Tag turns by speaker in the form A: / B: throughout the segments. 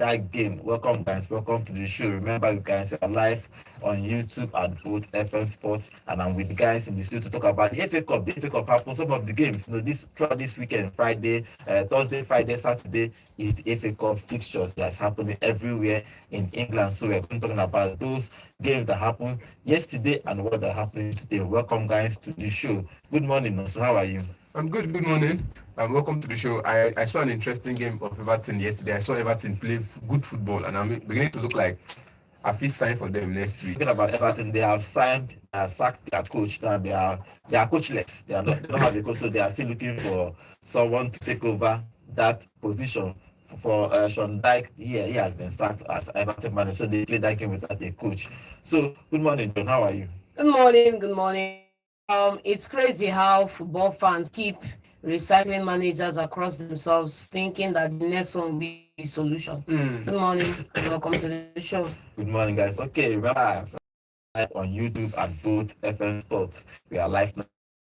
A: that game. Welcome, guys. Welcome to the show. Remember, you guys are live on YouTube at Vote FM Sports, and I'm with the guys in the studio to talk about the FA Cup. The FA Cup happened. Some of the games, this throughout this weekend, Friday, Thursday, Friday, Saturday is the FA Cup fixtures that's happening everywhere in England. So we're going to talking about those games that happened yesterday and what are happening today. Welcome, guys, to the show. Good morning. So how are you?
B: I'm good. Good morning. Welcome to the show. I saw an interesting game of Everton yesterday. I saw Everton play good football, and I'm beginning to look like I feel signed for them next week.
A: Talking about Everton, they have sacked their coach. Now they are coachless. They don't have a coach, so they are still looking for someone to take over that position. For Sean Dyke, he has been sacked as Everton manager, so they play that game without a coach. So good morning, John. How are you?
C: Good morning. Good morning. It's crazy how football fans keep recycling managers across themselves, thinking that the next one will be the solution. Good morning. Welcome to the show.
A: Good morning, guys. Okay, remember I'm live on YouTube at Vote FM Sports. We are live now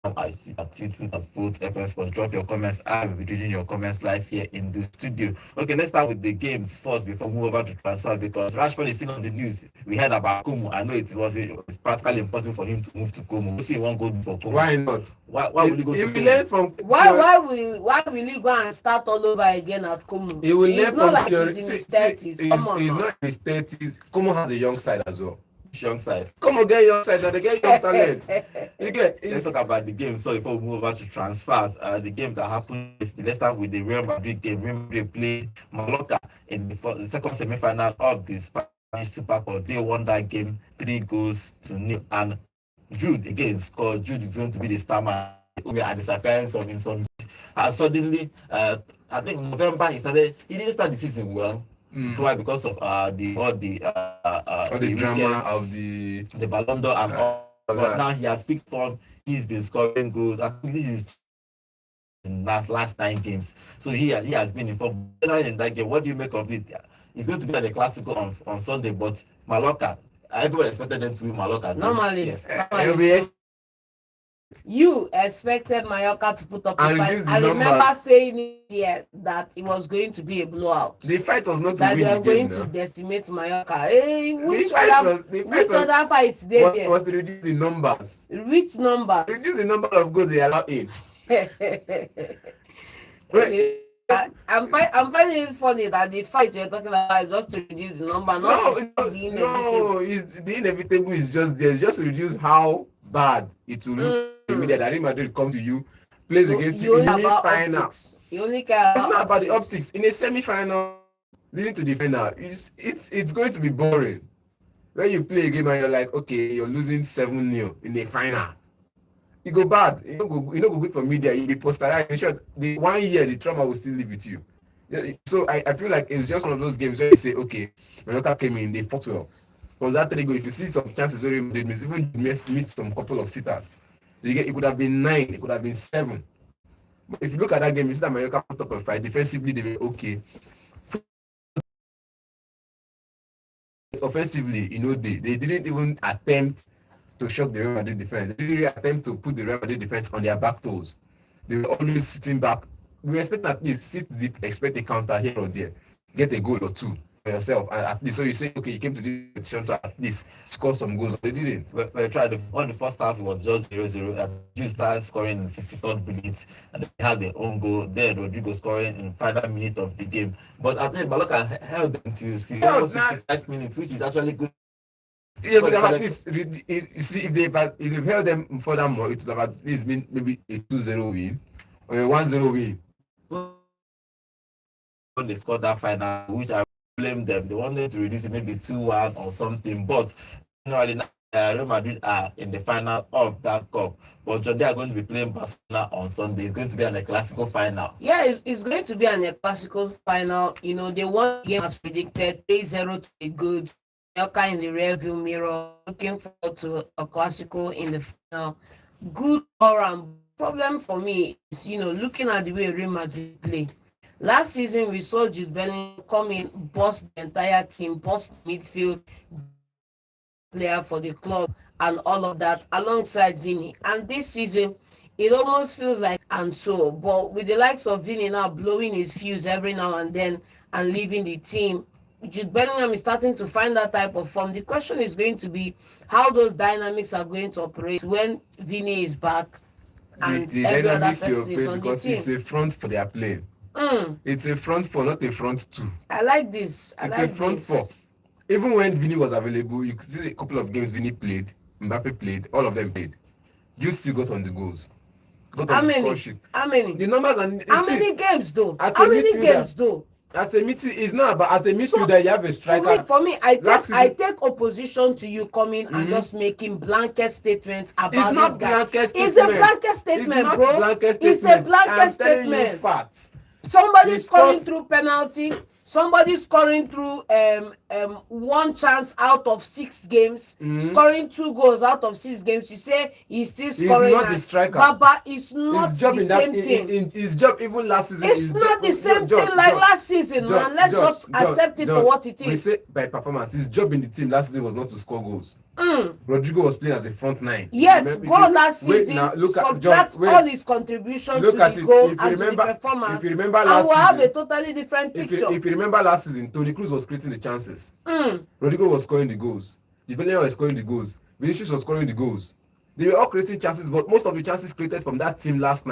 A: at YouTube at Vote FM Sports. Drop your comments. I will be reading your comments live here in the studio. Okay, let's start with the games first before we move over to transfer, because Rashford is still on the news. We heard about Como. I know it's practically impossible for him to move to Como. What do you want to go for Como?
B: Why not?
A: Why will he go to Como?
B: Learn from
C: Why will he go and start all over again at Como?
B: He will learn from
C: like
B: theory.
C: He's in his 30s.
B: He's not in his 30s. Como has a young side as well.
A: Young side.
B: Come on, get young side, they get young talent. You get.
A: Let's talk about the game. So before we move over to transfers, the game that happened is let's start with the Real Madrid game. Real Madrid played Mallorca in the second semi-final of the Spanish Super Cup. They won that game 3-0, and Jude again scored. Jude is going to be the star man. We are disappearance of Inson. Suddenly, I think November he didn't start the season well. Why? Because of the
B: drama of the
A: Ballon d'Or and all. But now he has picked form. He's been scoring goals. I think this is in last 9 games. So he has been in form. In that game, what do you make of it? It's going to be at the Clasico on Sunday, but Mallorca, everyone expected them to win Mallorca.
C: Normally,
A: yes.
C: You expected Mallorca to put up a fight. I
B: remember
C: saying here that it was going to be a blowout.
B: The fight was not to
C: that
B: win
C: they are
B: the
C: going
B: game,
C: to
B: no?
C: decimate Mallorca. Hey, which
B: The
C: other fights they there?
B: Was to reduce the numbers.
C: Which numbers?
B: Reduce the number of goals they allow in.
C: I'm finding it funny that the fight you're talking about is just to reduce the number.
B: The inevitable is just there. It's just to reduce how bad it will look. That Real Madrid come to you, plays against you in the final.
C: You only care.
B: It's not about the optics. In a semi-final, leading to the final, it's going to be boring. When you play a game and you're like, okay, you're losing 7-0 in the final, you go bad. You don't go good for media. You be posterized. In short, the 1 year the trauma will still live with you. So I feel like it's just one of those games where you say, okay, Mallorca came in, they fought well. Was that 3 goal? If you see some chances where they even missed some couple of sitters, it could have been 9, it could have been 7. But if you look at that game, you see that Mallorca put up a fight. Defensively, they were okay. Offensively, they didn't even attempt to shock the Real Madrid defense. They didn't really attempt to put the Real Madrid defense on their back toes. They were always sitting back. We expect at least sit deep, expect a counter here or there, get a goal or 2 for yourself, and at least so you say, okay, you came to this position to at least score some goals. They didn't.
A: They tried. On the first half, it was just 0-0. And you started scoring in the 63rd minute, and they had their own goal. Then Rodrigo scoring in the final minute of the game. But I think Mallorca held them to 65 minutes, which is actually good.
B: Yeah, but at least you see, if they've held them furthermore, it would have at least been maybe a 2-0 win or a 1-0 win.
A: When they scored that final, which I blame them, they wanted to reduce it maybe 2-1 or something. But generally, Real Madrid are in the final of that cup. But they are going to be playing Barcelona on Sunday. It's going to be an Clasico final.
C: Yeah, it's going to be an Clasico final. They won the game as predicted, 3-0 to the good. Mallorca in the rearview mirror, looking forward to a Clasico in the final. Good all-round. Problem for me is, looking at the way Real Madrid play. Last season, we saw Jude Bellingham come in, bust the entire team, bust midfield player for the club and all of that alongside Vini. And this season, it almost feels like but with the likes of Vini now blowing his fuse every now and then and leaving the team, Jude Bellingham is starting to find that type of form. The question is going to be how those dynamics are going to operate when Vini is back and
B: The
C: every other
B: dynamics you
C: person is
B: play
C: on the
B: because it's
C: team.
B: a front for their playing.
C: Mm,
B: It's a front four, not a front two.
C: I like this. I
B: It's
C: like
B: a front
C: this.
B: four. Even when Vini was available, you could see a couple of games Vini played, Mbappe played, all of them played. You still got on the goals. Got
C: How
B: on the
C: many?
B: score sheet.
C: How many?
B: The numbers and
C: How many games though?
B: as
C: How
B: a
C: many
B: midfielder-
C: games though?
B: as a midfielder, it's not about as a midfielder
C: So,
B: you have a striker.
C: For me, I
B: Last
C: take opposition to you coming and just making blanket statements about
B: It's
C: this
B: not
C: guy.
B: blanket
C: It's
B: statement.
C: a blanket statement,
B: It's not
C: bro.
B: blanket
C: It's
B: statement.
C: a blanket
B: I'm telling you
C: statement.
B: facts.
C: Somebody
B: He
C: scoring
B: scores-
C: through penalty, somebody scoring through one chance out of 6 games, scoring 2 goals out of 6 games. You say he's still scoring.
B: not the striker.
C: Baba is not
B: His job
C: the
B: in that
C: same thing.
B: his job even last season.
C: It's
B: his
C: not
B: job-
C: the same
B: John,
C: thing like
B: John,
C: last season,
B: John,
C: man. Let's
B: John,
C: just
B: John,
C: accept it
B: John,
C: for what it
B: We
C: is.
B: say by performance. His job in the team last season was not to score goals.
C: Mm.
B: Rodrigo was playing as a front 9.
C: Yet,
B: Remember-
C: God last
B: wait
C: season
B: now, look at
C: subtract
B: John, wait.
C: all his contributions
B: Look
C: to
B: at
C: the
B: it.
C: goal
B: If you
C: and to
B: remember-
C: the performance,
B: if you remember
C: and
B: last
C: we'll have a
B: season-
C: totally different
B: If
C: picture.
B: you remember last season, Toni Kroos was creating the chances.
C: Mm.
B: Rodrigo was scoring the goals. Bellingham was scoring the goals. Vinicius was scoring the goals. They were all creating chances, but most of the chances created from that team last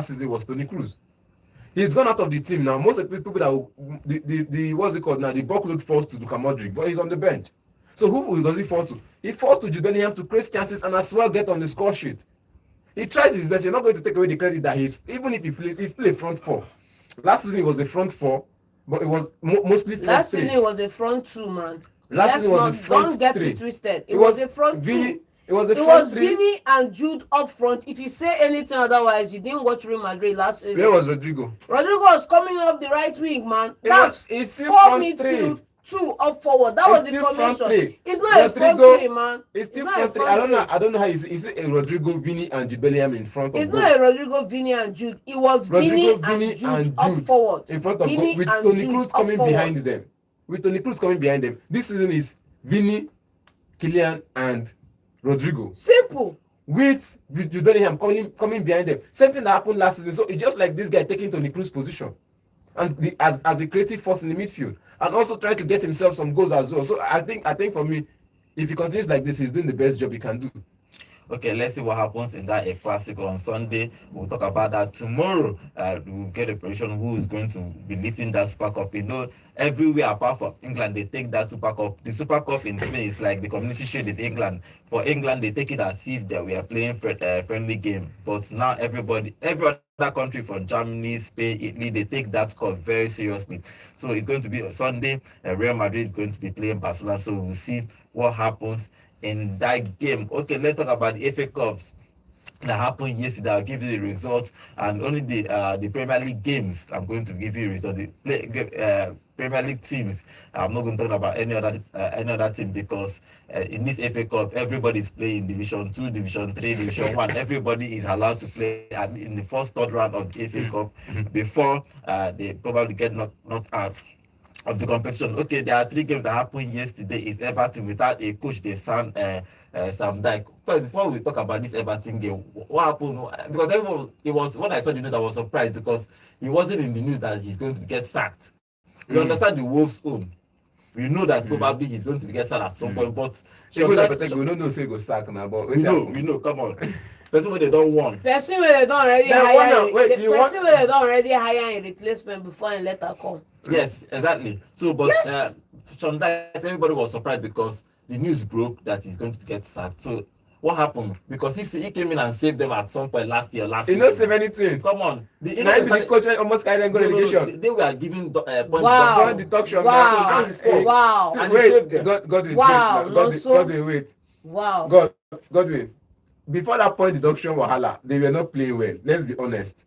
B: season was Toni Kroos. He's gone out of the team now. Most of the people the what's it called now? The workload falls to Luka Modric, but he's on the bench. So who does he fall to? He falls to Jude Bellingham to create chances and as well get on the score sheet. He tries his best. You're not going to take away the credit that even if he's still a front 4. Last season he was a front 4, but it was mostly front
C: Last
B: 3.
C: season it was a front 2, man.
B: Last season was a front
C: don't get
B: 3.
C: it twisted. It was a front 2.
B: It was a
C: It
B: front
C: was
B: 3.
C: Vini and Jude up front. If you say anything otherwise, you didn't watch Real Madrid last season.
B: Where was Rodrigo?
C: Rodrigo was coming off the right wing, man.
B: It's still
C: 4
B: front
C: midfield,
B: 3.
C: 2 up forward. That was the
B: still front
C: formation.
B: 3.
C: It's not a front
B: Rodrigo-
C: 3, man.
B: It's still
C: not
B: front
C: a
B: 3. I don't know how is it a Rodrigo, Vini, and Jude Bellingham in front of
C: It's
B: goal?
C: not a Rodrigo, Vini, and Jude. It was
B: Rodrigo,
C: Vini and Jude up forward.
B: in front of
C: Vini
B: goal with
C: and
B: Toni
C: Jude
B: Kroos
C: up
B: coming
C: forward.
B: behind them. With Toni Kroos coming behind them. This season is Vini, Kylian, and Rodrigo.
C: Simple.
B: With Jude Bellingham coming behind them. Same thing that happened last season. So it's just like this guy taking Toni Kroos' position. And as a creative force in the midfield. And also trying to get himself some goals as well. So I think for me, if he continues like this, he's doing the best job he can do.
A: Okay, let's see what happens in that Classico on Sunday. We'll talk about that tomorrow. We'll get a prediction who is going to be lifting that Super Cup. You know, everywhere apart from England, they take that Super Cup. The Super Cup in Spain is like the Community Shield in England. For England, they take it as if that we are playing friendly game. But now every other country from Germany, Spain, Italy, they take that cup very seriously. So it's going to be on Sunday. Real Madrid is going to be playing Barcelona. So we'll see what happens in that game. Okay, let's talk about the FA Cups that happened yesterday. I'll give you the results, and only the Premier League games I'm going to give you results. The Premier League teams, I'm not going to talk about any other team, because in this FA Cup everybody is playing Division 2, Division 3, Division 1. Everybody is allowed to play in the first third round of the FA Cup before they probably get knocked out of the competition. Okay, there are 3 games that happened yesterday. Is Everton without a coach, they Sam Dyke. First, before we talk about this Everton game, what happened? Because everyone, it was when I saw the news, I was surprised because he wasn't in the news that he's going to get sacked. We understand the Wolves' own. We know that probably he's going to get sacked at some point, but
B: We don't know say go sack now, but
A: we know. Come on, person where they don't want.
C: Person where they don't already
B: Then
C: hire.
B: wait,
C: Person
B: you want-
C: where they don't already hire a replacement before and let her come.
A: Yes, exactly. So, but sometimes everybody was surprised because the news broke that he's going to get sacked. So, what happened? Because he came in and saved them at some point last
B: He
A: season.
B: don't save anything.
A: Come on.
B: The coach almost carried them go relegation.
A: They were giving point
C: Wow.
B: Don't deduction.
C: Wow.
B: Hey,
C: Wow.
B: see,
A: And he saved
B: wait,
A: them.
B: Godwin,
C: Wow,
B: wait,
C: no, so-
B: Godwin, wait.
C: Wow.
B: Godwin. Before that point deduction wahala, they were not playing well. Let's be honest.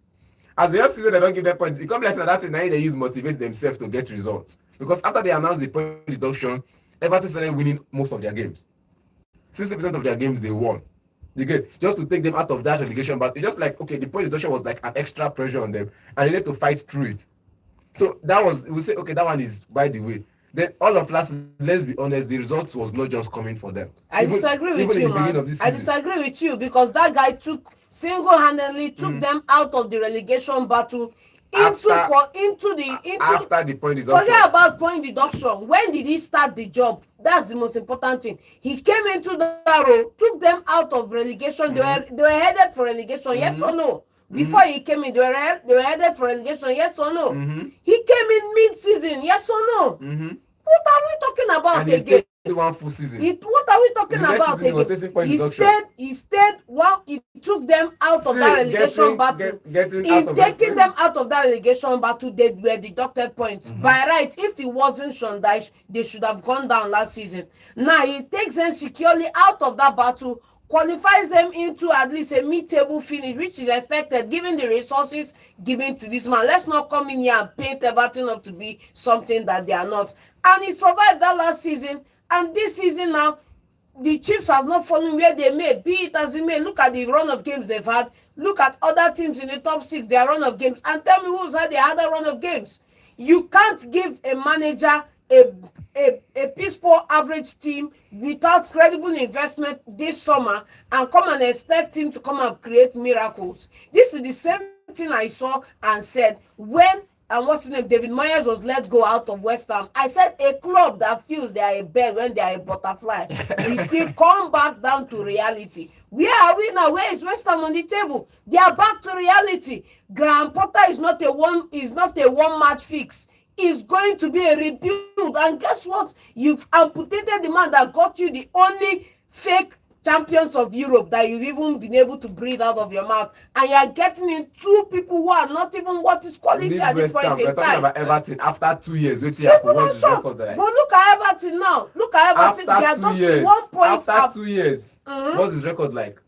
B: As the first season, they don't give that point. The complex that thing, now they use motivate themselves to get results. Because after they announced the point deduction, Everton started winning most of their games. 60% of their games they won. You get, just to take them out of that relegation. But it's just like, okay, the point deduction was like an extra pressure on them, and they need to fight through it. So that was, we say, okay, that one is by the way. Then all of last season, let's be honest, the results was not just coming for them.
C: I disagree with you, man. I disagree with you because that guy single-handedly took them out of the relegation battle
B: after the point deduction.
C: Forget about point deduction. When did he start the job? That's the most important thing. He came into that role, took them out of relegation. They were headed for relegation, yes or no? Before he came in, they were headed for relegation, yes or no? He came in mid-season, yes or no? What are we talking about
B: And he
C: again?
B: stayed 1 full season.
C: What are we talking
B: The next
C: about
B: season he was
C: again?
B: facing point
C: He
B: deduction.
C: stayed while he took them out of that relegation battle. In taking them out of that relegation battle, they were deducted points. By right, if it wasn't Sean Dyche, they should have gone down last season. Now he takes them securely out of that battle, qualifies them into at least a mid-table finish, which is expected given the resources given to this man. Let's not come in here and paint Everton up to be something that they are not. And he survived that last season, and this season now, the Chiefs has not fallen where they may. Be it as it may, look at the run of games they've had. Look at other teams in the top 6, their run of games, and tell me who's had the other run of games. You can't give a manager a piss poor average team without credible investment this summer and come and expect him to come and create miracles. This is the same thing I saw and said when what's his name, David Moyes was let go out of West Ham. I said a club that feels they are a bird when they are a butterfly we still come back down to reality. Where are we now? Where is West Ham on the table? They are back to reality. Graham Potter is not a one match fix. It's going to be a rebuild. And guess what? You've amputated the man that got you the only fake champions of Europe that you've even been able to breathe out of your mouth, and you're getting in 2 people who are not even what is quality at this point in time.
B: We're talking about Everton after 2 years. What's his record like?
C: But look at Everton now. Look at Everton. They are just 1 point
B: after 2 years. What's his record like?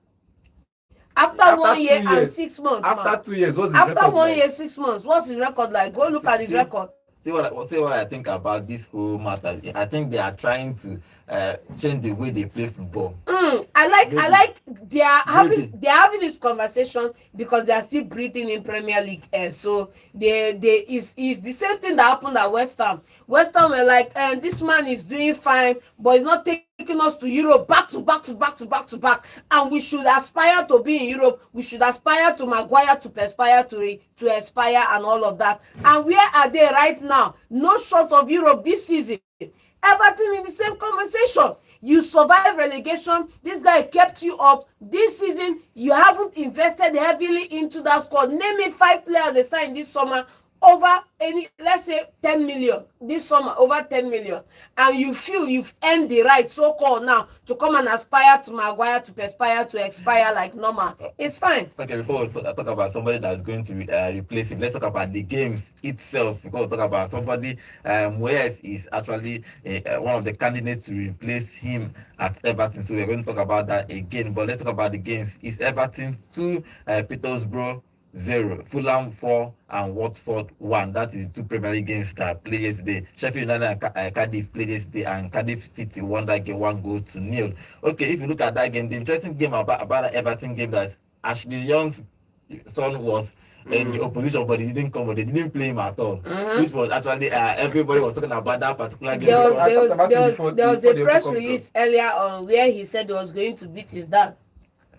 C: After 1 year and 6 months.
B: After 2 years, what's his record like?
C: After 1 year, 6 months, what's his record like? Go look at his record.
A: See what I think about this whole matter. I think they are trying to change the way they play football.
C: I like they are having this conversation because they are still breathing in Premier League air. So is the same thing that happened at West Ham. West Ham were like, this man is doing fine, but he's not taking us to Europe back to back. And we should aspire to be in Europe. We should aspire to Maguire to perspire to aspire and all of that. And where are they right now? No short of Europe this season. Everton in the same conversation. You survived relegation. This guy kept you up. This season, you haven't invested heavily into that squad. Name me 5 players they signed this summer over let's say 10 million. This summer, over 10 million. And you feel you've earned the right, so-called now, to come and aspire to Maguire, to perspire, to expire like normal. It's fine.
A: Okay, before we talk about somebody that's going to replace him, let's talk about the games itself. Because we talk about somebody, Moyes is actually one of the candidates to replace him at Everton. So we're going to talk about that again. But let's talk about the games. It's Everton 2, Peterborough 0, Fulham 4, and Watford 1. That is 2 Premier League games that played yesterday. Sheffield United and Cardiff played yesterday, and Cardiff City won that game 1-0. Okay, if you look at that game, the interesting game about the Everton game, that Ashley Young's son was in the opposition, but he didn't come. They didn't play him at all. Which was actually everybody was talking about that particular game.
C: There was a press release earlier on where he said he was going to beat his dad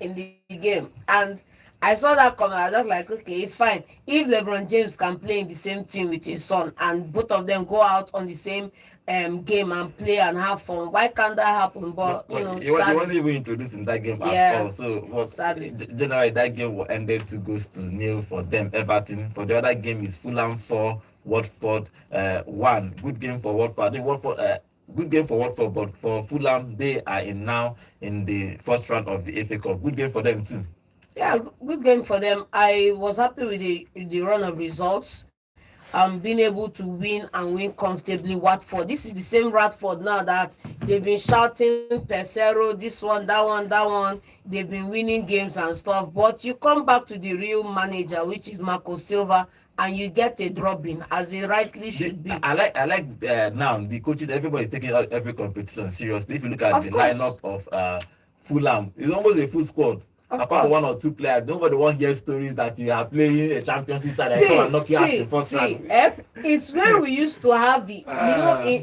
C: in the game, and I saw that comment. I was just like, okay, it's fine. If LeBron James can play in the same team with his son and both of them go out on the same game and play and have fun, why can't that happen? But
A: he wasn't even introduced in that game at all. So generally that game ended 2-0 for them. Everton. For the other game is Fulham 4, Watford 1. Good game for Watford. I think Watford. Good game for Watford, but for Fulham, they are now in the 4th round of the FA Cup. Good game for them too.
C: Yeah, good game for them. I was happy with the run of results. Being able to win and win comfortably. Watford, this is the same Watford now that they've been shouting Pesero, this one, that one. They've been winning games and stuff. But you come back to the real manager, which is Marco Silva, and you get a drubbing, as it rightly should be.
A: I like now the coaches. Everybody's taking every competition seriously. If you look at the lineup of Fulham, it's almost a full squad. Apart from 1 or 2 players, nobody wants to hear stories that you are playing a championship side and come and knock you out the first round.
C: It's where we used to have the,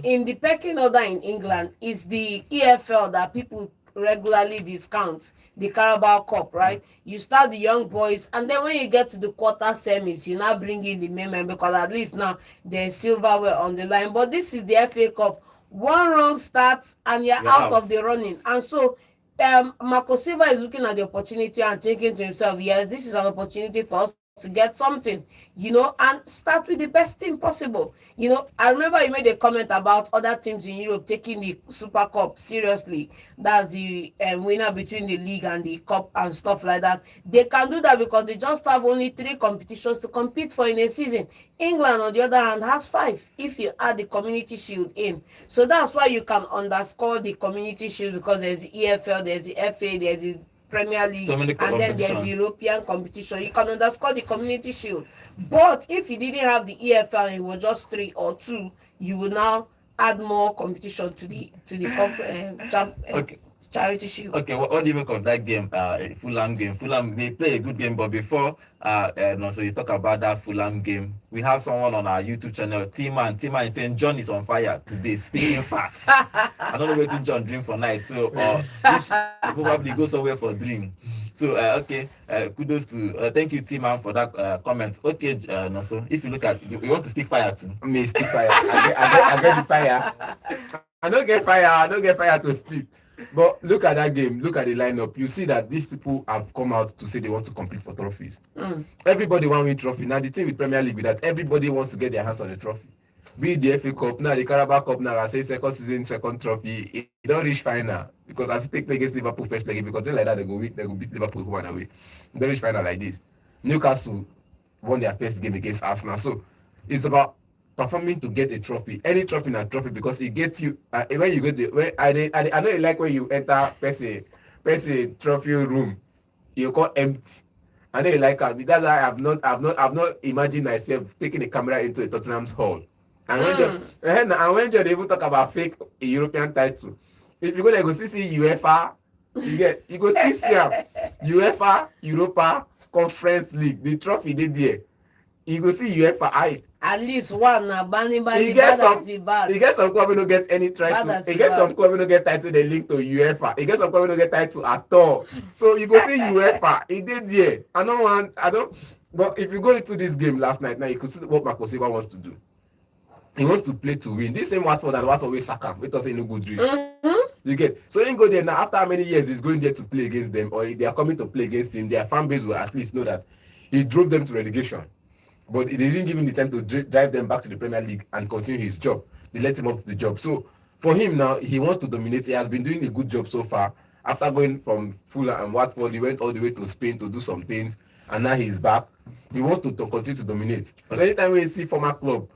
C: in the pecking order in England, is the EFL that people regularly discount the Carabao Cup, right? You start the young boys, and then when you get to the quarter semis, you now bring in the main men because at least now there's silverware on the line. But this is the FA Cup. One wrong start, and you're out of the running. And so, Marco Silva is looking at the opportunity and thinking to himself, yes, this is an opportunity for us to get something, and start with the best team possible. I remember you made a comment about other teams in Europe taking the Super Cup seriously. That's the winner between the league and the cup and stuff like that. They can do that because they just have only 3 competitions to compete for in a season. England, on the other hand, has 5 if you add the Community Shield in. So that's why you can underscore the Community Shield, because there's the EFL, there's the FA, there's the Premier League,
A: So many
C: and then there's European competition. You can underscore the Community Shield. But if you didn't have the EFL and it was just 3 or 2, you will now add more competition to the
A: Okay.
C: Charity Shield.
A: Okay, what do you make of that game, Fulham game? Fulham, they play a good game, but before, so you talk about that Fulham game, we have someone on our YouTube channel, T-Man is saying John is on fire today, speaking facts. I don't know waiting John drink for night, so this probably go somewhere for drink. So, okay, kudos to, thank you, T-Man, for that comment. Okay, so if you look at, you want to speak fire too?
B: Me speak fire. I get the fire. I don't get fire to speak. But look at that game, look at the lineup. You see that these people have come out to say they want to compete for trophies. Everybody want win trophy. Now the thing with Premier League with that everybody wants to get their hands on the trophy. Be it the FA Cup, now the Carabao Cup, now I say second season, second trophy. It don't reach final because as it take play against Liverpool first leg, because then like that they go beat Liverpool home and away. They don't reach final like this. Newcastle won their first game against Arsenal. So it's about performing to get a trophy. Any trophy na trophy because it gets you when you go to when I know you like when you enter person trophy room, you call empty. I know you like that. That's why I've not imagined myself taking a camera into a Tottenham's hall. And when they even talk about fake European title, if you go there, go see UEFA, you go still see UEFA Europa Conference League, the trophy they there. You go see UEFA.
C: At least one na bani
B: he get some club wey no get any title. He get some club wey no get title dey link to UEFA. He get some club wey no get title at all. So you go see UEFA. He dey there. But if you go into this game last night, now you could see what Marco Silva wants to do. He wants to play to win. This same Watford and Watford wey sack am. Wey talk say no good dream. You get. So he go there now. After how many years he's going there to play against them, or they are coming to play against him, their fan base will at least know that he drove them to relegation. But they didn't give him the time to drive them back to the Premier League and continue his job. They let him off the job. So for him now, he wants to dominate. He has been doing a good job so far. After going from Fulham and Watford, he went all the way to Spain to do some things, and now he's back. He wants to continue to dominate. So anytime we see former club,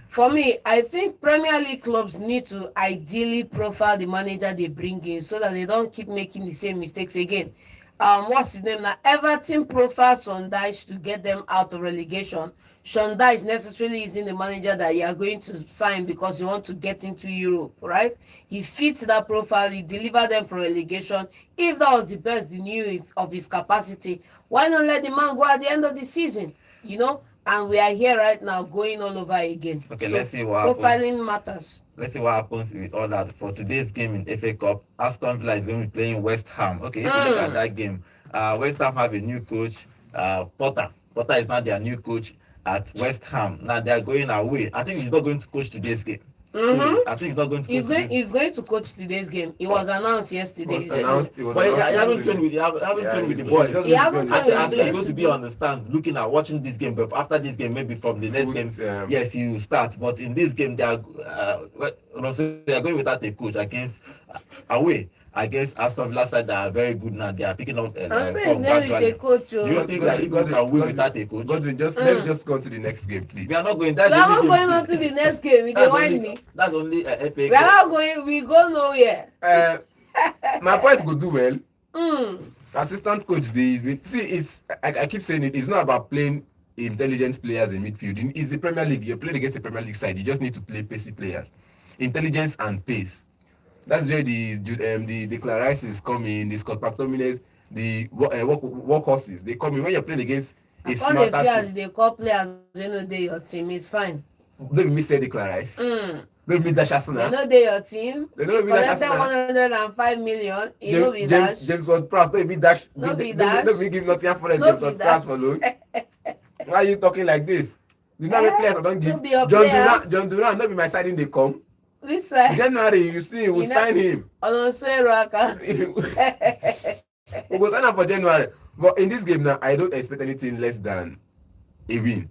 C: for me, I think Premier League clubs need to ideally profile the manager they bring in so that they don't keep making the same mistakes again. What's his name now? Everton profiled Sean Dyche to get them out of relegation. Sean Dyche necessarily isn't the manager that you are going to sign because you want to get into Europe, right? He fits that profile. He delivered them from relegation. If that was the best he knew of his capacity, why not let the man go at the end of the season? And we are here right now going all over again.
A: Okay, so let's see what happens.
C: Profiling matters.
A: Let's see what happens with all that. For today's game in FA Cup, Aston Villa is going to be playing West Ham. Okay, if you look at that game, West Ham have a new coach, Potter. Potter is now their new coach at West Ham. Now they are going away. I think he's not going to coach today's game. I think he's not going to coach.
C: He's going to coach today's game. It was announced yesterday.
A: But he haven't trained with the boys. I think he's going to be on the stand looking at watching this game. But after this game, maybe from the next game, yes, he will start. But in this game, they are going without a coach away against Aston Villa side that are very good now. They are picking up from gradually. Do you think that you can win without a coach?
B: Godwin, let's just go to the next game, please.
A: We are not going.
C: We are not going on to the next game. You want me?
A: That's only FA.
C: We are not going. We go nowhere.
B: My boys go do well. Assistant coach, I keep saying it. It's not about playing intelligent players in midfield. It's the Premier League. You're playing against the Premier League side. You just need to play pacey players, intelligence and pace. That's where the Clarice come in, the Scott McTominay, the workhorses. They come in when you're playing against a smarter team.
C: They call players when they your team. It's fine.
B: Don't me say the Clarice. Don't be dash
C: They
B: Arsenal.
C: know they your team.
B: They
C: You
B: don't be dash
C: collected
B: Arsenal.
C: 105 million. You know be dash.
B: James Ward-Prowse, don't be dash.
C: No be dash.
B: Don't be give Nottingham Forest
C: No
B: James
C: be
B: Ward-Prowse
C: dash.
B: for loan. Why are you talking like this? You know how many players I don't
C: No
B: give?
C: be your
B: John
C: players.
B: Duran, not be my signing they come.
C: We say.
B: January, you see, we'll
C: You know-
B: sign him.
C: Alonso Raka.
B: We will sign him for January. But in this game now, I don't expect anything less than a win.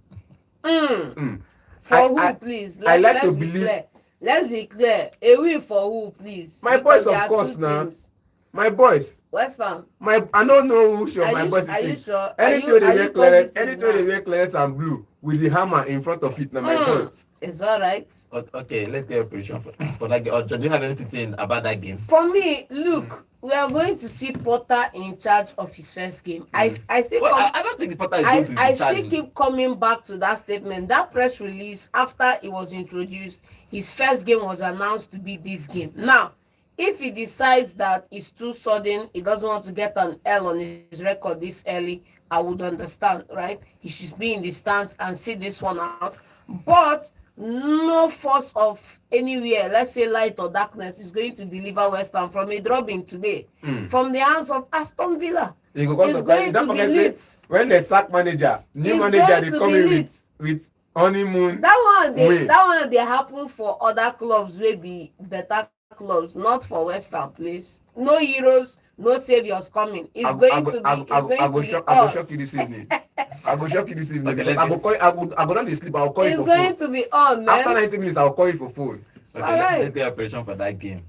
C: For who,
B: I-
C: please?
B: I like
C: let's
B: to
C: be
B: believe-
C: clear. Let's be clear. A win for who, please?
B: My
C: Because
B: boys, of
C: there are
B: course,
C: two
B: now.
C: teams.
B: My boys,
C: West Ham.
B: I don't know who show my boys
C: Are you
B: team.
C: sure?
B: Anything
C: Are
B: they
C: you
B: wear clearance,
C: positive
B: anything they
C: now?
B: wear clearance and blue with the hammer in front of it. Now my boys.
C: It's all right.
A: Okay, let's get a prediction for that game. John, do you have anything to say about that game?
C: For me, look, we are going to see Potter in charge of his first game. I still
A: Well,
C: come-
A: I don't think the Potter is going to be
C: I
A: charged.
C: still keep coming back to that statement. That press release after it was introduced, his first game was announced to be this game. Now, if he decides that it's too sudden, he doesn't want to get an L on his record this early, I would understand, right? He should be in the stands and see this one out. But no force of anywhere, let's say light or darkness, is going to deliver West Ham from a drubbing today. From the hands of Aston Villa.
B: You go cause
C: It's
B: of time.
C: going
B: Don't
C: to be
B: forget
C: lit.
B: say, when they sack manager, new
C: It's
B: manager
C: going
B: they
C: to
B: come
C: be
B: in
C: lit.
B: with honeymoon.
C: That
B: Win.
C: one they happen for other clubs wey be better clubs, not for West Ham, please. No heroes, no saviors coming. It's going to be
B: I go shock you this evening. I go shock you this evening.
A: Okay,
B: Because I go call. I go not dey sleep. I will call you
C: It's
B: for
C: going
B: phone.
C: to be on,
B: After
C: man.
B: 90 minutes, I will call you for phone.
A: Okay,
C: Alright.
A: let's get a prediction for that game.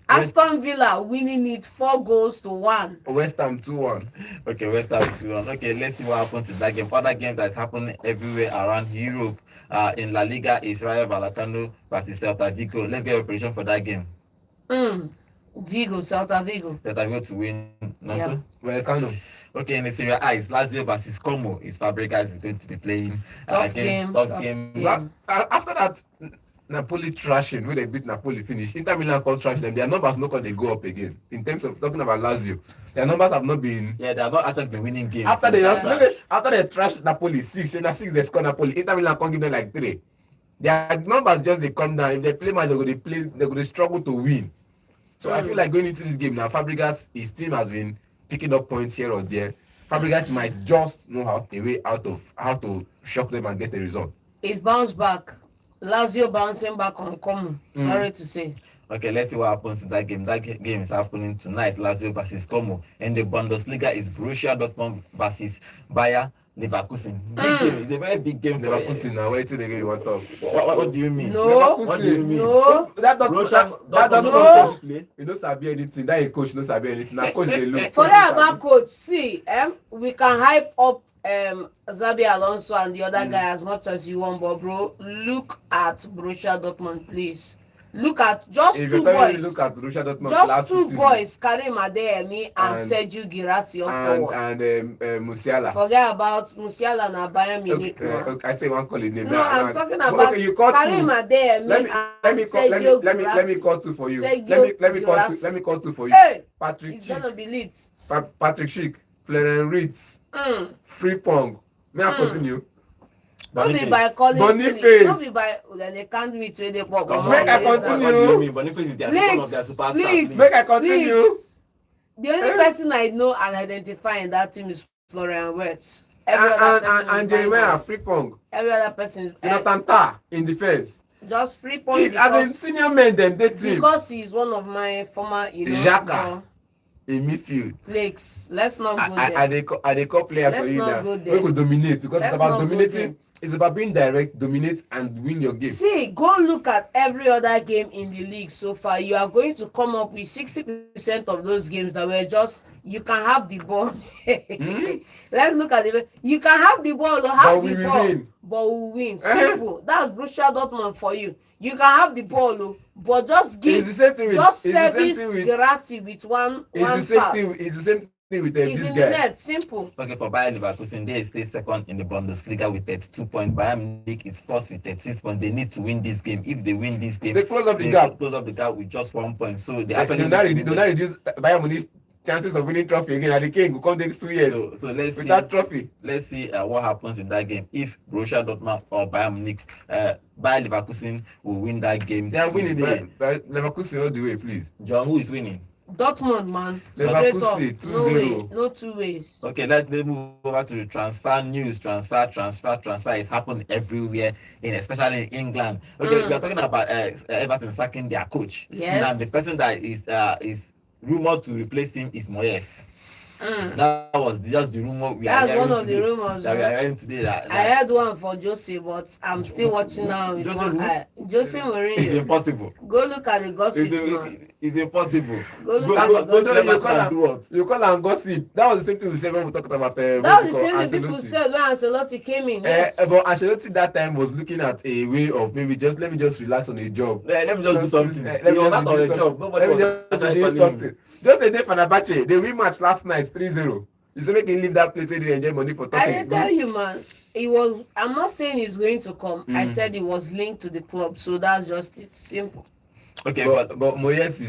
C: Aston Villa winning it 4-1.
B: West Ham 2-1.
A: Okay, West Ham 2-1. Okay, let's see what happens in that game. Other games that's happening everywhere around Europe. In La Liga, is Rayo Vallecano versus Celta Vigo. Let's get a prediction for that game.
C: Vigo, Celta Vigo.
A: Celta Vigo to win. Not
C: Yeah.
A: so?
B: Vallecano.
A: Okay, in the Serie A, it's Lazio versus Como. It's Fabregas is going to be playing.
C: Tough game.
A: Tough game.
B: But after that Napoli trashing, when they beat Napoli finish, Inter Milan come trash them. Their numbers not going to go up again. In terms of talking about Lazio, their numbers have not been.
A: Yeah, they have not actually been winning games.
B: After they
A: Trash.
B: after they trash Napoli 6, and 6 they score Napoli. Inter Milan can't give them like 3. Their numbers just they come down. If they play match, they're going to struggle to win. So I feel like going into this game now, Fabregas, his team has been picking up points here or there. Fabregas might just know how to shock them and get a result.
C: It's bounce back. Lazio bouncing back on Como. Sorry to say.
A: Okay, let's see what happens in that game. That game is happening tonight. Lazio versus Como. And the Bundesliga is Borussia Dortmund versus Bayer Leverkusen. Big game. It's a very big game.
B: Leverkusen now, wait till they get you want talk.
A: What do you mean?
C: No.
A: What do you mean?
C: No.
B: That
A: Borussia
B: that
A: Dortmund
B: coach,
A: play.
B: you know sabi anything. That a coach no sabi anything. Now coach they look.
C: Forget about coach. See, we can hype up Xabi Alonso and the other guy as much as you want, but bro, look at Borussia Dortmund, please. Look at just
B: If
C: two
B: you tell me
C: boys.
B: look at Borussia Dortmund
C: Just
B: last
C: two
B: season
C: boys, Karim Adeyemi and
B: And-
C: Sergio Girassi up forward.
B: and Musiala.
C: Forget about Musiala and Bayern Munich.
B: Okay,
C: now.
B: okay, I say one call his name.
C: No,
B: Now,
C: I'm talking about
B: okay, you call
C: Karim
B: two.
C: Adeyemi
B: Let me
C: and
B: call
C: Sergio
B: let me
C: Girassi.
B: call two for you.
C: Sergio
B: Let me call two.
C: Girassi.
B: Let me call two for you.
C: Hey,
B: Patrick
C: it's
B: Schick,
C: gonna be lit.
B: Patrick Schick, Florian Ritz, Frimpong. May I continue?
C: Not be by calling
B: Boniface.
C: Not be by then they can't do it when they pop.
A: Come on,
B: Make I
A: what
B: continue.
A: do you mean? Boniface is their one of their superstars.
C: Leaks.
B: Make I continue.
C: Leaks. The only person I know and identify in that team is Florian Wirtz.
B: And Jeremiah Frimpong.
C: Every other person is
B: Jonathan Tah in defense.
C: just free point
B: As in
C: because,
B: senior men, them they team.
C: because he's one of my former,
B: Xhaka. In midfield.
C: leagues. Let's not go there.
B: I they call players
C: Let's
B: for you
C: not
B: now.
C: go there.
B: We could dominate because
C: Let's
B: it's about
C: not go
B: dominating.
C: there.
B: It's about being direct, dominate, and win your game.
C: See, go look at every other game in the league so far. You are going to come up with 60% of those games that were just you can have the ball. Let's look at it. You can have the ball or have
B: But we
C: the
B: will
C: ball,
B: win.
C: but we win. Simple. That's Borussia Dortmund for you. You can have the ball, oh, but just give,
B: It's the same thing with.
C: just
B: It's the same
C: service
B: thing with.
C: Girassi with one
B: It's the
C: one
B: same
C: pass.
B: thing. It's the same thing with
C: It's
B: this
C: in the
B: guy.
C: net. Simple.
A: Okay, for Bayer Leverkusen, they stay second in the Bundesliga with 32 points. Bayern Munich is first with 36 points. They need to win this game. If they win this game,
B: They close up the
A: they
B: gap.
A: close up the gap with just 1 point. So they
B: They
A: actually
B: do not
A: need to
B: reduce.
A: win
B: Do not reduce Bayern Munich's chances of winning trophy again, and the king will come next 2 years
A: So let's
B: with
A: see.
B: that trophy.
A: Let's see what happens in that game. If Borussia Dortmund or Bayern Munich, Bayer Leverkusen will win that game.
B: They are winning
A: today.
B: by Leverkusen all the way, please.
A: John, who is winning?
C: Dortmund, man.
B: Leverkusen
C: Straight up. No way.
B: 2-0.
C: No two ways.
A: Okay, let's move over to the transfer news. Transfer is happening everywhere, especially in England. Okay, we are talking about Everton sacking their coach.
C: Yes.
A: And the person that is rumored to replace him is Moyes.
C: Mm.
A: That was just the rumor we
C: That's
A: are hearing
C: one of
A: today.
C: the rumors.
A: That we are hearing today.
C: I heard one for Jose, but I'm still watching now with
A: Jose
C: one
A: who?
C: eye. Jose
A: It's
C: Mourinho.
A: impossible.
C: Go look at the gossip, man.
A: It's impossible.
C: Go look
A: Go-
C: at
A: go-
C: the
A: go to
C: gossip.
A: Everton and do what?
B: You call am gossip. That was the same thing we said when we talked about
C: That was the same thing people said when Ancelotti came in. Yes.
B: But Ancelotti that time was looking at a way of maybe let me just relax on a job.
A: Let me just do something.
B: Let
A: He
B: me
A: was
B: just
A: not on
B: do
A: a
B: something.
A: job. Nobody
B: Let me
A: was
B: just
A: actually
B: do
A: calling
B: something.
A: him.
B: Just a day Fenerbahce, they win match last night 3-0. You say make him leave that place where they enjoy money for
C: I
B: talking.
C: didn't tell you, man. I'm not saying he's going to come. I
B: Mm.
C: said he was linked to the club, so that's just it. Simple.
A: Okay,
B: But Moyes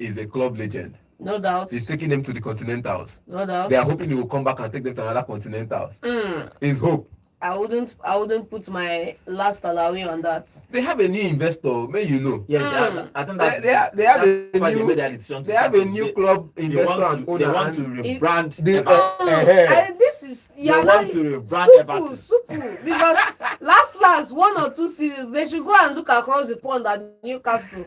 B: is a club legend.
C: No doubt.
B: He's taking them to the Continentals.
C: No doubt.
B: They are hoping he will come back and take them to another Continentals.
C: Mm.
B: His hope.
C: I wouldn't put my last Alawi on that.
B: They have a new investor, may you know.
A: yes,
C: Mm.
A: I think
B: They
A: that
B: have
A: that's why
B: a
A: they
B: new
A: made that decision.
B: they have a new club investor and
A: They
B: owner.
A: want to
B: and
A: rebrand.
B: the-
A: Everton.
C: This is
A: They want to rebrand Everton.
C: super because last 1 or 2 seasons they should go and look across the pond at Newcastle.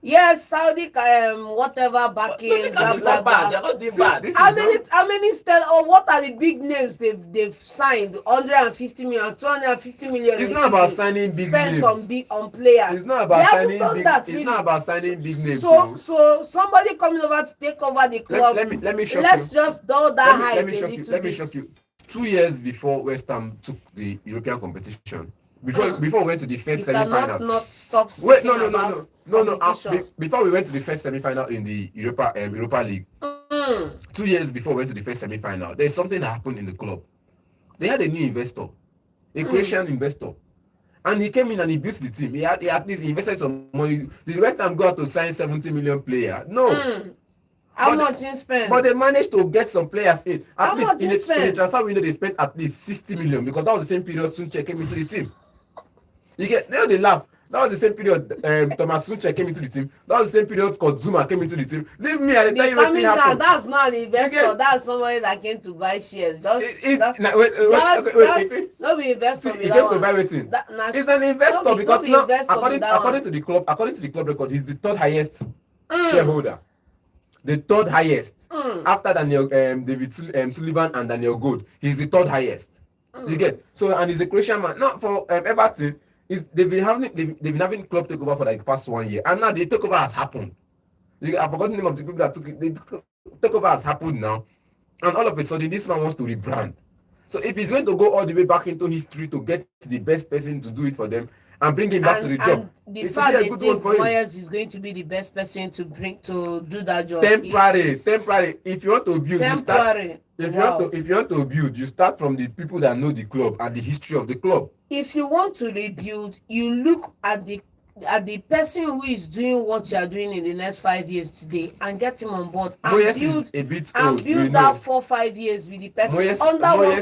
C: Yes, Saudi whatever backing.
A: Look at
C: Blah, blah,
A: bad. They're
C: blah.
A: not doing bad.
B: This
C: How
B: is
C: many what are the big names they've signed? 150 million, 250 million.
B: It's not about signing big
C: spent
B: names.
C: on players.
B: It's not
C: They
B: about
C: haven't
B: signing
C: done
B: big.
C: that,
B: It's
C: really.
B: not about signing big names.
C: So somebody coming over to take over the club.
B: Let me shock
C: Let's
B: you.
C: just dull that hype
B: Let me
C: a
B: shock you.
C: little
B: Let me
C: bit.
B: shock you. 2 years before West Ham took the European competition, before we went to the first
C: You cannot
B: semi-final.
C: not stop
B: Wait,
C: speaking
B: no.
C: about competition.
B: Before we went to the first semi-final in the Europa League,
C: Mm.
B: 2 years before we went to the first semi-final, there's something that happened in the club. They had a new investor, a Croatian investor, and he came in and he built the team. He at least invested some money. The West Ham got to sign 70 million player. No.
C: Mm. How
B: But-
C: much in spend?
B: But they managed to get some players in.
C: How
B: At least
C: much
B: in
C: you
B: a
C: spend?
B: transfer window, they spent at least 60 million because that was the same period Sunche came into the team. You get now they laugh. That was the same period Thomas Sunche came into the team. That was the same period Kozuma came into the team. Leave me and tell you what
C: Becoming that,
B: happened.
C: that's not an investor.
B: get-
C: That's somebody that came to buy shares. No be investor.
B: He came to buy wetin. He's an investor because now according to the club record, he's the third highest shareholder. The third highest after Daniel David Sullivan and Daniel Gold. He's the third highest. You get so, and he's a Croatian man. Now for Everton, they've been having club takeover for like the past 1 year, and now the takeover has happened. I've forgotten the name of the people that took it. The takeover has happened now, and all of a sudden this man wants to rebrand. So if he's going to go all the way back into history to get the best person to do it for them and bring him back to the job,
C: the
B: it
C: fact
B: will be
C: they
B: a good
C: think
B: one for him.
C: Moyes is going to be the best person to do that job.
B: Temporary. If you want to build, you start.
C: Temporary.
B: If
C: Wow.
B: you want to build, you start from the people that know the club and the history of the club.
C: If you want to rebuild, you look at the person who is doing what you are doing in the next 5 years today and get him on board and
B: Moyes
C: build
B: is a bit
C: and
B: old.
C: build that 4-5 years with the person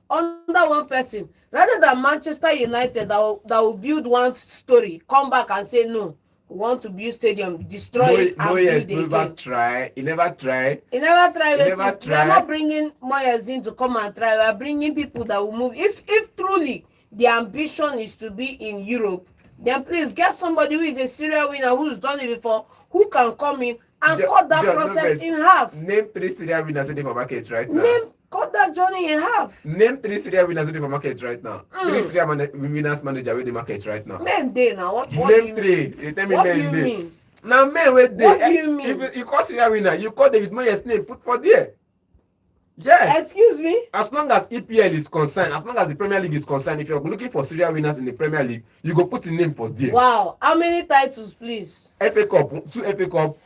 C: under one person, rather than Manchester United that will build one story, come back and say no, we want to build stadium, destroy it and
B: Moyes
C: build
B: never
C: again.
B: try. He never try.
C: He never tried.
B: He never
C: We are
B: tried.
C: not bringing Moyes in to come and try. We are bringing people that will move. If truly the ambition is to be in Europe, then please get somebody who is a serial winner, who's done it before, who can come in and cut that process in half.
B: Name 3 serial winners in the market right now.
C: Cut that journey in half.
B: Name 3 serial winners in the market right now. 3 serial winners manager with the market right now.
C: Men dey now. What
B: Name
C: do
B: 3. You tell me
C: what do
B: men
C: you
B: dey.
C: mean?
B: Now men wey dey.
C: What do you mean?
B: If you call serial winner, you call David Moyes name put for there. Yes.
C: Excuse me?
B: As long as EPL is concerned, as long as the Premier League is concerned, if you're looking for serial winners in the Premier League, you go put the name for there.
C: Wow. How many titles, please?
B: FA Cup, 2 FA Cup,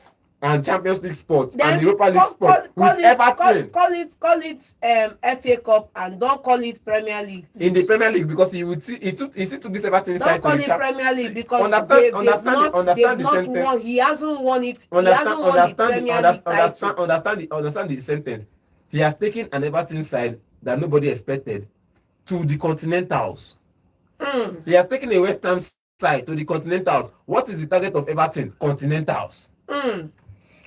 B: and Champions League sports
C: Then
B: and Europa League sports with Everton.
C: Call it FA Cup and don't call it Premier League.
B: In the Premier League, because he still took this Everton side
C: Don't
B: to
C: call
B: the
C: it Premier League because
B: understand
C: they've
B: the
C: not
B: sentence.
C: won. He hasn't won it.
B: Understand the sentence. He has taken an Everton side that nobody expected to the Continentals. He has taken a West Ham side to the Continentals. What is the target of Everton? Continentals.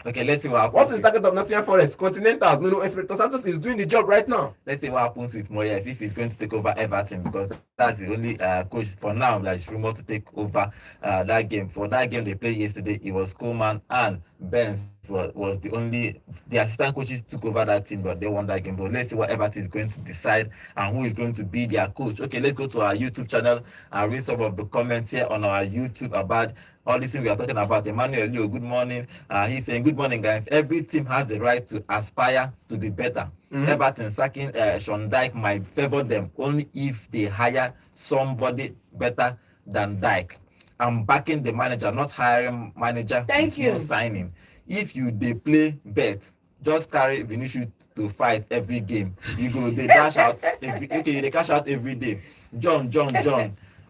A: Okay, let's see what happens.
B: What's the target of Nottingham Forest? Continentals. No, Espirito Santos is doing the job right now.
A: Let's see what happens with Moyes if he's going to take over Everton, because that's the only coach for now that is rumored to take over that game. For that game they played yesterday, it was Coleman and Benz was the assistant coaches took over that team, but they won that game. But let's see what Everton is going to decide and who is going to be their coach. Okay, let's go to our YouTube channel and read some of the comments here on our YouTube about all these things we are talking about. Emmanuel Leo, good morning. He's saying, good morning, guys. Every team has the right to aspire to be better. Everton sacking Sean Dyche might favor them only if they hire somebody better than Dyche. I'm backing the manager, not hiring manager.
C: Thank you.
A: No signing. If they play bet, just carry Vinicius to fight every game. You go, they dash out they cash out every day. John.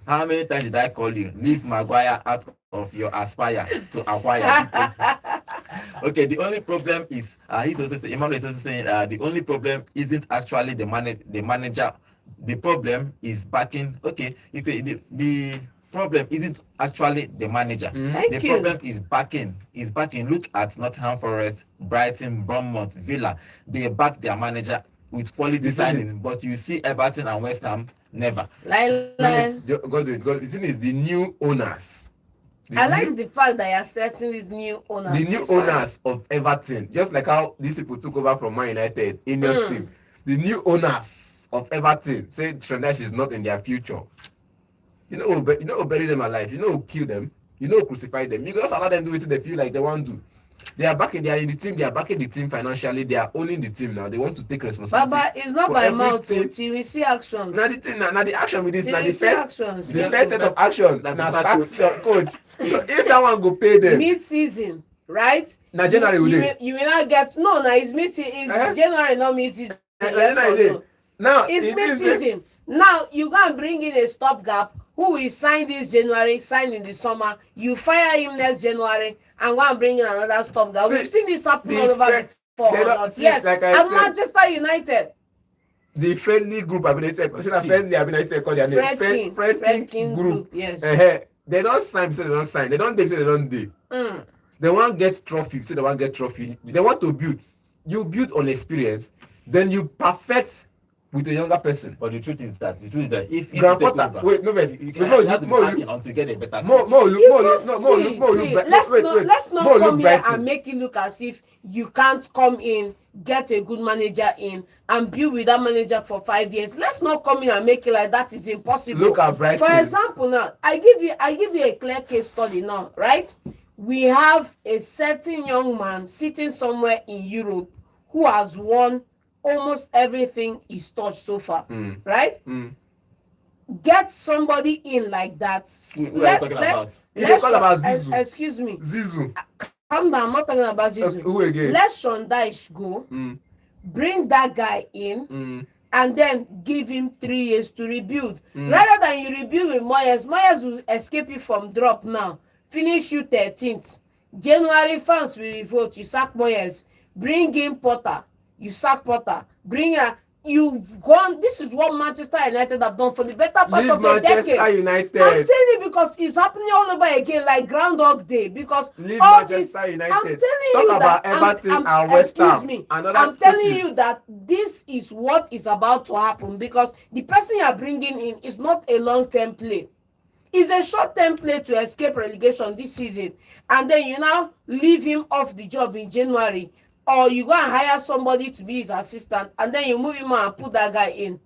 A: How many times did I call you? Leave Maguire out of your aspire to acquire. Okay, the only problem is he's also saying, Emmanuel is also saying the only problem isn't actually the manager. The problem is backing. Okay, the problem isn't actually the manager. The problem is backing. Look at Nottingham Forest, Brighton, Bournemouth, Villa. They back their manager with quality signing, but you see Everton and West Ham never.
B: God, the thing is the new owners.
C: I like the fact that you're stressing these new owners.
B: The new owners of Everton, just like how these people took over from Man United in your team. The new owners of Everton say Sean Dyche is not in their future. You know, bury them alive. You know, kill them. You know, crucify them. You just allow them to do it. They feel like they want to. They are in the team. They are backing the team financially. They are owning the team now. They want to take responsibility.
C: Baba, it's not by mouth until we see action.
B: Now the thing, now the action with this, now the first set of action. Now start coach. So if that one go pay them
C: mid-season, right?
B: Now January
C: you will not get it's mid-season. It's January, not mid-season.
B: Now
C: it's mid-season. Now you go and bring in a stopgap. Who will sign this January, sign in the summer? You fire him next January and go and bring in another stopgap. We've seen this happen all over before. Yes, like and Manchester United.
B: The friendly group ability, friendly ability called their name. Friendly group.
C: Yes.
B: They don't sign, so they don't sign. They don't dig, so they don't dig. They want to get trophy, so they want to get trophy. They want to build. You build on experience, then you perfect with a younger person.
A: But the truth is that if
B: you take over, wait, no,
A: you have to be backing until you get a better
C: let's not come here and make it look as if you can't come in, get a good manager in, and build with that manager for 5 years. Let's not come in and make it like that is impossible.
B: Look at Brighton.
C: For example, now I give you a clear case study now, right? We have a certain young man sitting somewhere in Europe who has won almost everything he's touched so far, right? Get somebody in like that.
A: What are you talking about?
B: Let's talk about Zizou.
C: Excuse me.
B: Zizou.
C: Calm down. I'm not talking about Zizou.
B: Who again?
C: Let Sean Dyche go. Bring that guy in. And then give him 3 years to rebuild. Rather than you rebuild with Moyes will escape you from drop now. Finish you 13th. January fans will revolt. You sack Moyes. Bring in Potter. You sack Potter. You've gone. This is what Manchester United have done for the better part of a decade.
B: United.
C: I'm saying it because it's happening all over again, like Groundhog Day. Because
B: leave
C: all
B: Manchester
C: this,
B: United.
C: I'm telling
B: Talk
C: you
B: about
C: that
B: Everton and West Ham.
C: I'm telling you that this is what is about to happen because the person you are bringing in is not a long-term play. It's a short-term play to escape relegation this season, and then you now leave him off the job in January. Or you go and hire somebody to be his assistant and then you move him out and put that guy in.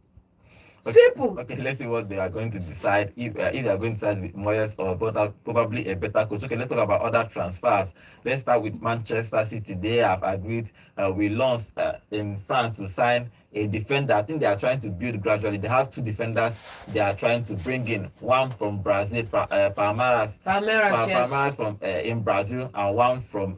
C: Simple.
A: Okay, let's see what they are going to decide. If they are going to decide with Moyes or probably a better coach. Okay, let's talk about other transfers. Let's start with Manchester City. They have agreed with Lens in France to sign a defender. I think they are trying to build gradually. They have 2 defenders they are trying to bring in. One from Brazil, Palmeiras
C: yes.
A: from in Brazil, and one from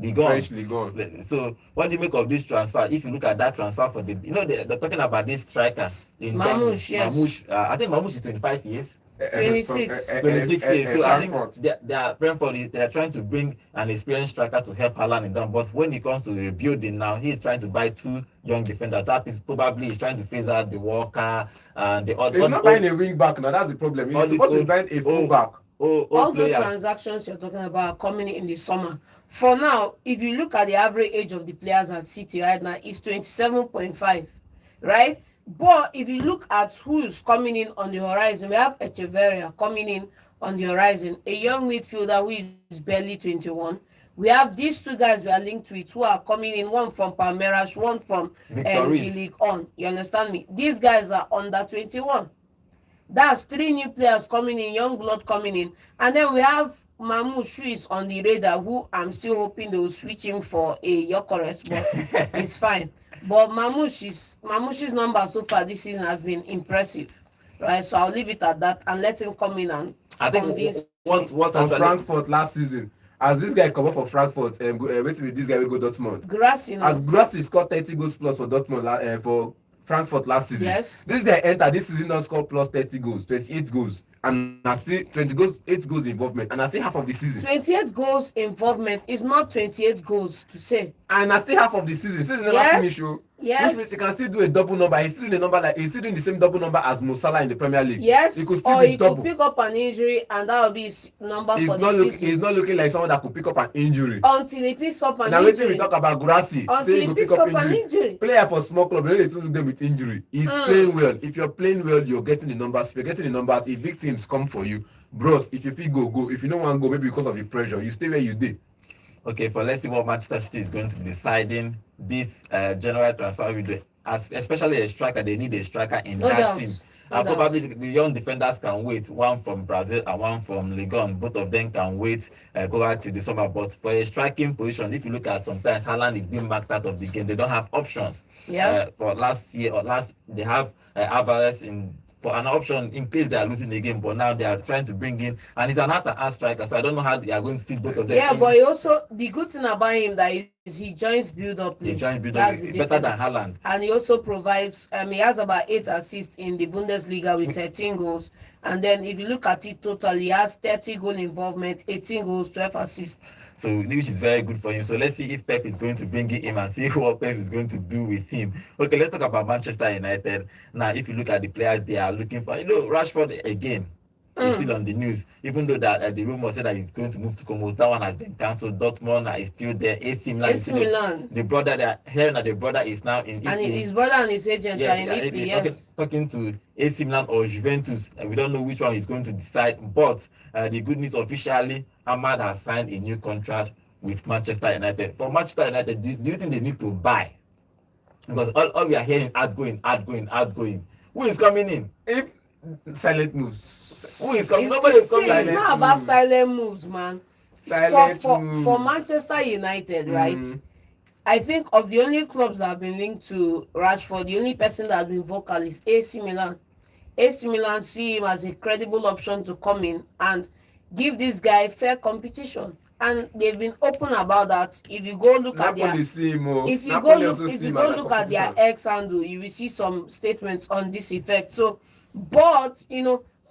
B: French League on.
A: So what do you make of this transfer? If you look at that transfer for they're talking about this striker in Germany.
C: Mamouche, yes.
A: Mamouche, I think Mamouche is 25 years.
C: 26.
A: 26 years. So I think
B: Frankfurt.
A: they are Brentford. They are trying to bring an experienced striker to help Haaland in them. But when it comes to rebuilding now, he's trying to buy 2 young defenders. That is probably he's trying to phase out the Walker and the other.
B: He's not buying a wing back now. That's the problem. He's supposed to be buying a full back.
C: All those transactions you're talking about are coming in the summer. For now, if you look at the average age of the players at City right now, it's 27.5, right? But if you look at who's coming in on the horizon, we have Echeverria coming in on the horizon, a young midfielder who is barely 21. We have these 2 guys we are linked with who are coming in, one from Palmeiras, one from the League On. You understand me? These guys are under 21. That's 3 new players coming in, young blood coming in. And then we have Mamouche, who is on the radar, who I'm still hoping they will switch him for a Gyökeres, but it's fine. But Mamouche's number so far this season has been impressive, right? So I'll leave it at that and let him come in and convince.
B: What on Frankfurt last season? As this guy come up for Frankfurt, wait till this guy will go Dortmund. As Grassi scored 30 goals plus for Dortmund for Frankfurt last season.
C: Yes.
B: This guy entered this season not scored plus 30 goals, 28 goals, and I see 20 goals, 8 goals involvement, and I see half of the season.
C: 28 goals involvement is not 28 goals to say.
B: And I still half of the season. Season never finish.
C: Yes.
B: Which means he can still do a double number. He's still doing the same double number as Mo Salah in the Premier League.
C: Yes.
B: He could still
C: or
B: be
C: he
B: double.
C: could pick up an injury and that will be his number
B: He's
C: for
B: not
C: the season.
B: He's not looking like someone that could pick up an injury.
C: Until he picks up an
B: now
C: injury.
B: Now we talk about Grassi.
C: Until he picks up an injury.
B: Player for small club, they don't look them with injury. He's playing well. If you're playing well, you're getting the numbers. If you're getting the numbers, if big teams come for you, bros, if you feel go. If you don't want to go, maybe because of the pressure, you stay where you did.
A: Okay, let's see what Manchester City is going to be deciding this January transfer window. Especially a striker, they need a striker in that team. Probably the young defenders can wait. One from Brazil and one from Ligue 1. Both of them can wait go out to the summer. But for a striking position, if you look at sometimes Haaland is being marked out of the game. They don't have options. For last year they have Alvarez for an option in case they are losing the game, but now they are trying to bring in, and he's an out-and-out striker, so I don't know how they are going to fit both of them.
C: Yeah, but he also, the good thing about him that is he joins build-up.
A: He joins build-up better than Haaland.
C: And he also provides, he has about 8 assists in the Bundesliga with 13 goals. And then if you look at it totally, he has 30 goal involvement, 18 goals, 12 assists.
A: So which is very good for him. So let's see if Pep is going to bring him and see what Pep is going to do with him. Okay, let's talk about Manchester United. Now, if you look at the players they are looking for, Rashford again is still on the news, even though that the rumor said that he's going to move to Como. That one has been cancelled. Dortmund is still there. AC Milan. The brother, they are hearing that the brother is now in Italy.
C: And his brother and his agent are in Italy. Yes.
A: Talking to AC Milan or Juventus. We don't know which one he's going to decide. But the good news, officially, Ahmad has signed a new contract with Manchester United. For Manchester United, do you think they need to buy? Because all we are hearing is outgoing. Who is coming in?
B: Silent moves.
A: Who is coming? Nobody is coming.
C: It's not about silent moves, man. For Manchester United, right? I think of the only clubs that have been linked to Rashford, the only person that has been vocal is AC Milan. AC Milan see him as a credible option to come in and give this guy fair competition. And they've been open about that. If you go look at their X handle, you will see some statements on this effect. So, but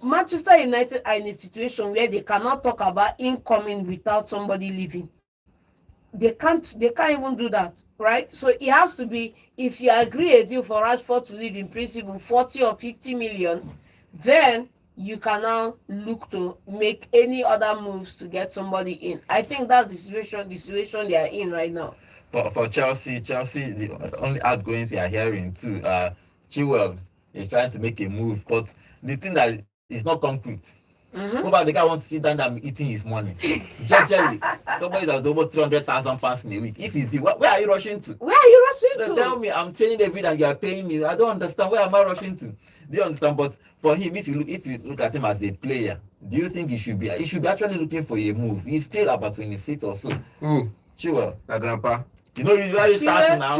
C: Manchester United are in a situation where they cannot talk about incoming without somebody leaving. They can't even do that, right? So it has to be, if you agree a deal for Rashford to leave in principle 40 or 50 million, then you can now look to make any other moves to get somebody in. I think that's the situation they are in right now.
A: For Chelsea, the only outgoings we are hearing too, Chilwell is trying to make a move, but the thing that is not concrete. Probably the guy wants to sit down and eating his money. Generally, somebody that's almost £300,000 in a week. If it's you, where are you rushing to? Tell me, I'm training every day and you are paying me. I don't understand. Where am I rushing to? Do you understand? But for him, if you look at him as a player, do you think he should be actually looking for a move? He's still about 26 or so. Chilwell.
B: My grandpa.
A: He's starting now.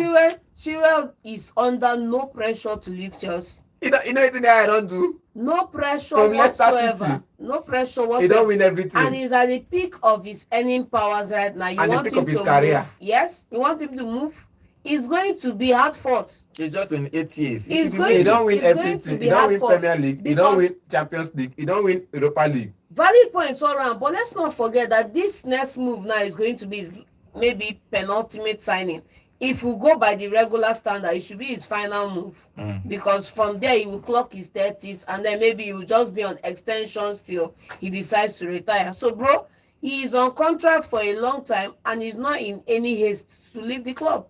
C: Chilwell is under no pressure to leave Chelsea.
B: You know anything that I don't do
C: No pressure
B: from Leicester
C: whatsoever.
B: City.
C: No pressure
B: He
C: whatsoever.
B: don't win
C: And
B: everything.
C: he's at the peak of his earning powers right now. You
B: And the
C: want
B: peak
C: him
B: of his
C: to
B: career.
C: move? Yes, you want him to move? It's going to be hard fought.
A: He's just in 8 years. He
C: He's
A: should be
C: going
B: He
A: moving.
C: to-
B: don't win
C: it's going to
B: everything.
C: be
B: He don't
C: hard
B: win
C: for-
B: Premier League. He don't
C: because-
B: win Champions League. He don't win Europa League.
C: Valid points all around, but let's not forget that this next move now is going to be his maybe penultimate signing. If we go by the regular standard, it should be his final move. Because from there he will clock his 30s and then maybe he will just be on extensions till he decides to retire. So bro, he is on contract for a long time and he's not in any haste to leave the club.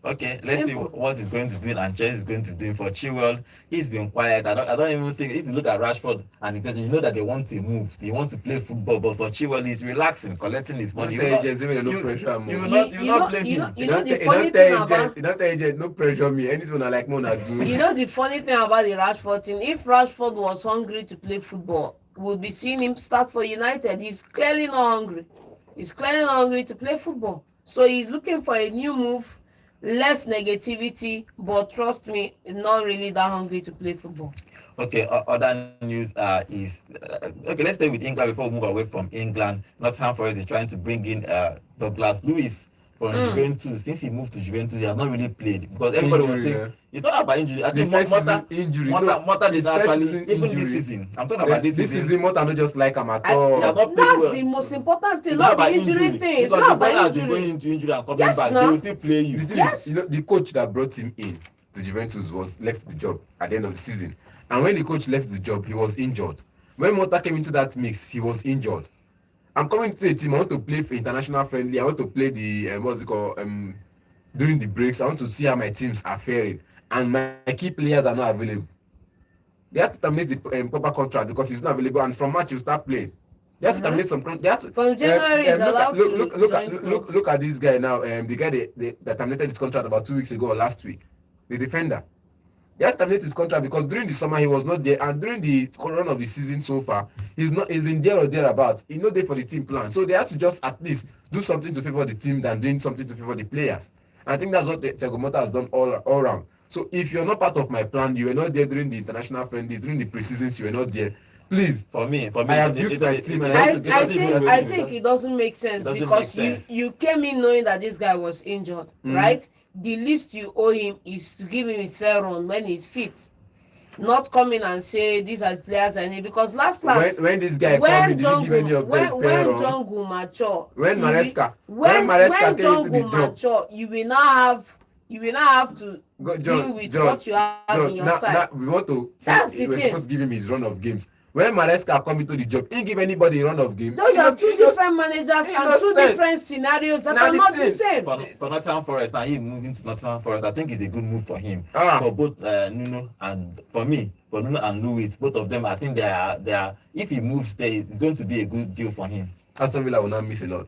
A: Okay, let's see
C: Simple.
A: what he's going to do and Chelsea is going to do. For Chilwell, he's been quiet. I don't even think, if you look at Rashford and he says, you know that they want to move, he wants to play football, but for Chilwell, he's relaxing, collecting his money.
B: Don't tell agents, no
A: you,
B: pressure.
A: you will
B: You
A: not, you will not blame him.
C: You know the funny thing about
B: don't tell agent, no pressure me. Anything I like more than do.
C: you know the funny thing about the Rashford thing, if Rashford was hungry to play football, we'll be seeing him start for United. He's clearly not hungry. He's clearly not hungry to play football. So he's looking for a new move, less negativity, but trust me, he's not really that hungry to play football.
A: Okay, other news is okay. Let's stay with England before we move away from England. Nottingham Forest is trying to bring in Douglas Luiz from Juventus. Since he moved to Juventus, he has not really played because everybody was
B: Injury,
A: thinking it's not about injury. I
B: The
A: think
B: first
A: Mota
B: season injury.
A: Mota
B: his
A: did
B: first
A: actually
B: season
A: even
B: injury.
A: this season. I'm talking about this season.
B: Mota not just like him at
C: I-
B: all.
A: Yeah, not playing
C: That's
A: well.
C: the most important thing,
A: It's
C: not the
A: about
C: injury thing. It's
A: because
C: not
A: the
C: about
A: brother has been
C: injury.
A: going into injury and coming
C: Yes,
A: back.
C: now.
A: They will still play you.
B: The thing
C: Yes.
B: is, the coach that brought him in to Juventus was left the job at the end of the season. And when the coach left the job, he was injured. When Mota came into that mix, he was injured. I'm coming to a team. I want to play for international friendly. I want to play the what's it called during the breaks. I want to see how my teams are faring, and my key players are not available. They have to terminate the proper contract because he's not available, and from March you start playing. They have to terminate some contract. They have to.
C: From January, he's allowed to
B: Look at this guy now. The guy that terminated his contract about 2 weeks ago or last week, the defender. He has to terminate his contract because during the summer he was not there, and during the run of the season so far, he's been there or thereabouts. He's not there for the team plan, so they have to just at least do something to favor the team than doing something to favor the players. And I think that's what Thiago Motta has done all around. So if you're not part of my plan, you were not there during the international friendlies, during the pre-seasons, you were not there. Please,
A: For me,
B: I have built my team and
C: I think it doesn't make sense
A: Doesn't
C: because
A: make sense.
C: you came in knowing that this guy was injured, right? The least you owe him is to give him his fair run when he's fit. Not come in and say these are players I need because last
B: when this guy come in, did you give any of them
C: when
B: fair run?
C: John will mature,
B: When Maresca
C: when
B: came into the
C: John
B: job,
C: mature, you will not have to deal with what you have in your side.
B: now we want to
C: That's
B: say
C: the
B: we're
C: thing.
B: supposed to give him his run of games. When Maresca come into the job, he didn't give anybody a run of game.
C: Those are two different managers and two
B: innocent.
C: different scenarios that
B: Now
C: are
B: the
C: not the
B: thing-
C: same.
A: for Nottingham Forest, now he moving to Nottingham Forest, I think it's a good move for him.
B: Ah.
A: For both Nuno and for Nuno and Luis, both of them, I think they are. If he moves there, it's going to be a good deal for him.
B: Aston Villa will not miss a lot.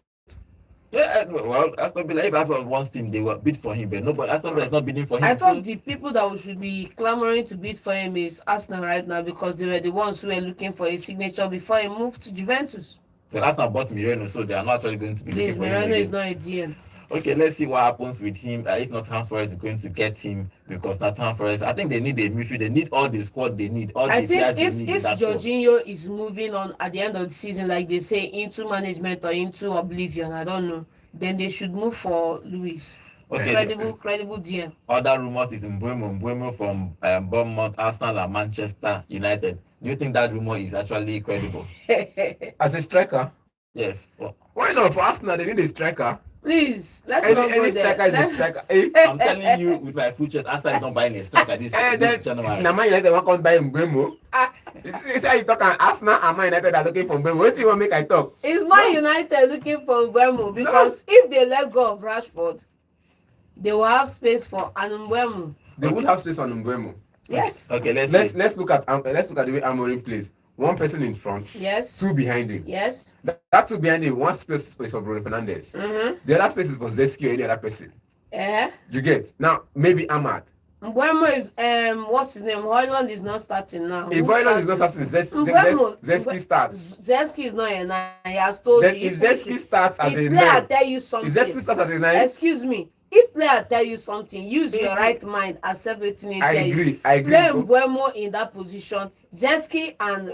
A: Yeah, well, Aston Villa, if Aston wants team, they will bid for him, but nobody, Aston Villa is not bidding for him.
C: I
A: So,
C: thought the people that we should be clamoring to bid for him is Arsenal right now because they were the ones who were looking for his signature before he moved to Juventus.
A: well, Arsenal bought Mireno, so they are not actually going to be
C: Please,
A: looking for him
C: Moreno is
A: again.
C: not a DM.
A: Okay, let's see what happens with him. If Nottingham Forest is going to get him, because Nottingham Forest, I think they need a midfield. They need all the squad they need, all
C: I
A: the players
C: think
A: they need.
C: if
A: in that squad.
C: Jorginho is moving on at the end of the season, like they say, into management or into oblivion, I don't know, then they should move for Luis.
A: Okay,
C: Credible DM.
A: other rumors is Mbeumo from Bournemouth, Arsenal, and Manchester United. Do you think that rumor is actually credible?
B: As a striker,
A: Yes.
B: why not? For Arsenal, they need a striker.
C: Let's not go
B: Any
C: there.
B: striker is a striker.
A: I'm telling you with my full chest, Arsenal is not buying a striker this January.
B: Now Man United want come buy Mbeumo. You see how you talk and Arsenal and Man United are looking for Mbeumo. What do you want make I talk?
C: Is Man United looking for Mbeumo? Because if they let go of Rashford, they will have space for an Mbeumo.
B: They would have space on Mbeumo.
C: Yes.
A: Okay, let's
B: Let's look at the way Amorim plays. One person in front,
C: Yes.
B: two behind him.
C: Yes.
B: That two behind him, one space is for Bruno Fernandes.
C: Mm-hmm.
B: The other space is for Zeski or any other person.
C: Eh?
B: You get? Now, maybe Ahmad.
C: Mbeumo is what's his name? Hoyland is not starting now.
B: If
C: Who
B: Hoyland is not
C: starting?
B: starting, Zeski starts.
C: Zeski is not a nine. He has told
B: Then
C: you.
B: if Zeski starts as
C: if
B: a
C: player
B: nine,
C: tell you something.
B: if Zeski starts as a nine,
C: Excuse me. if player tell you something, use your
B: If
C: right mind, accept wetin he
B: I
C: tell you.
B: agree.
C: Play Mbuemo in that position, Zeski and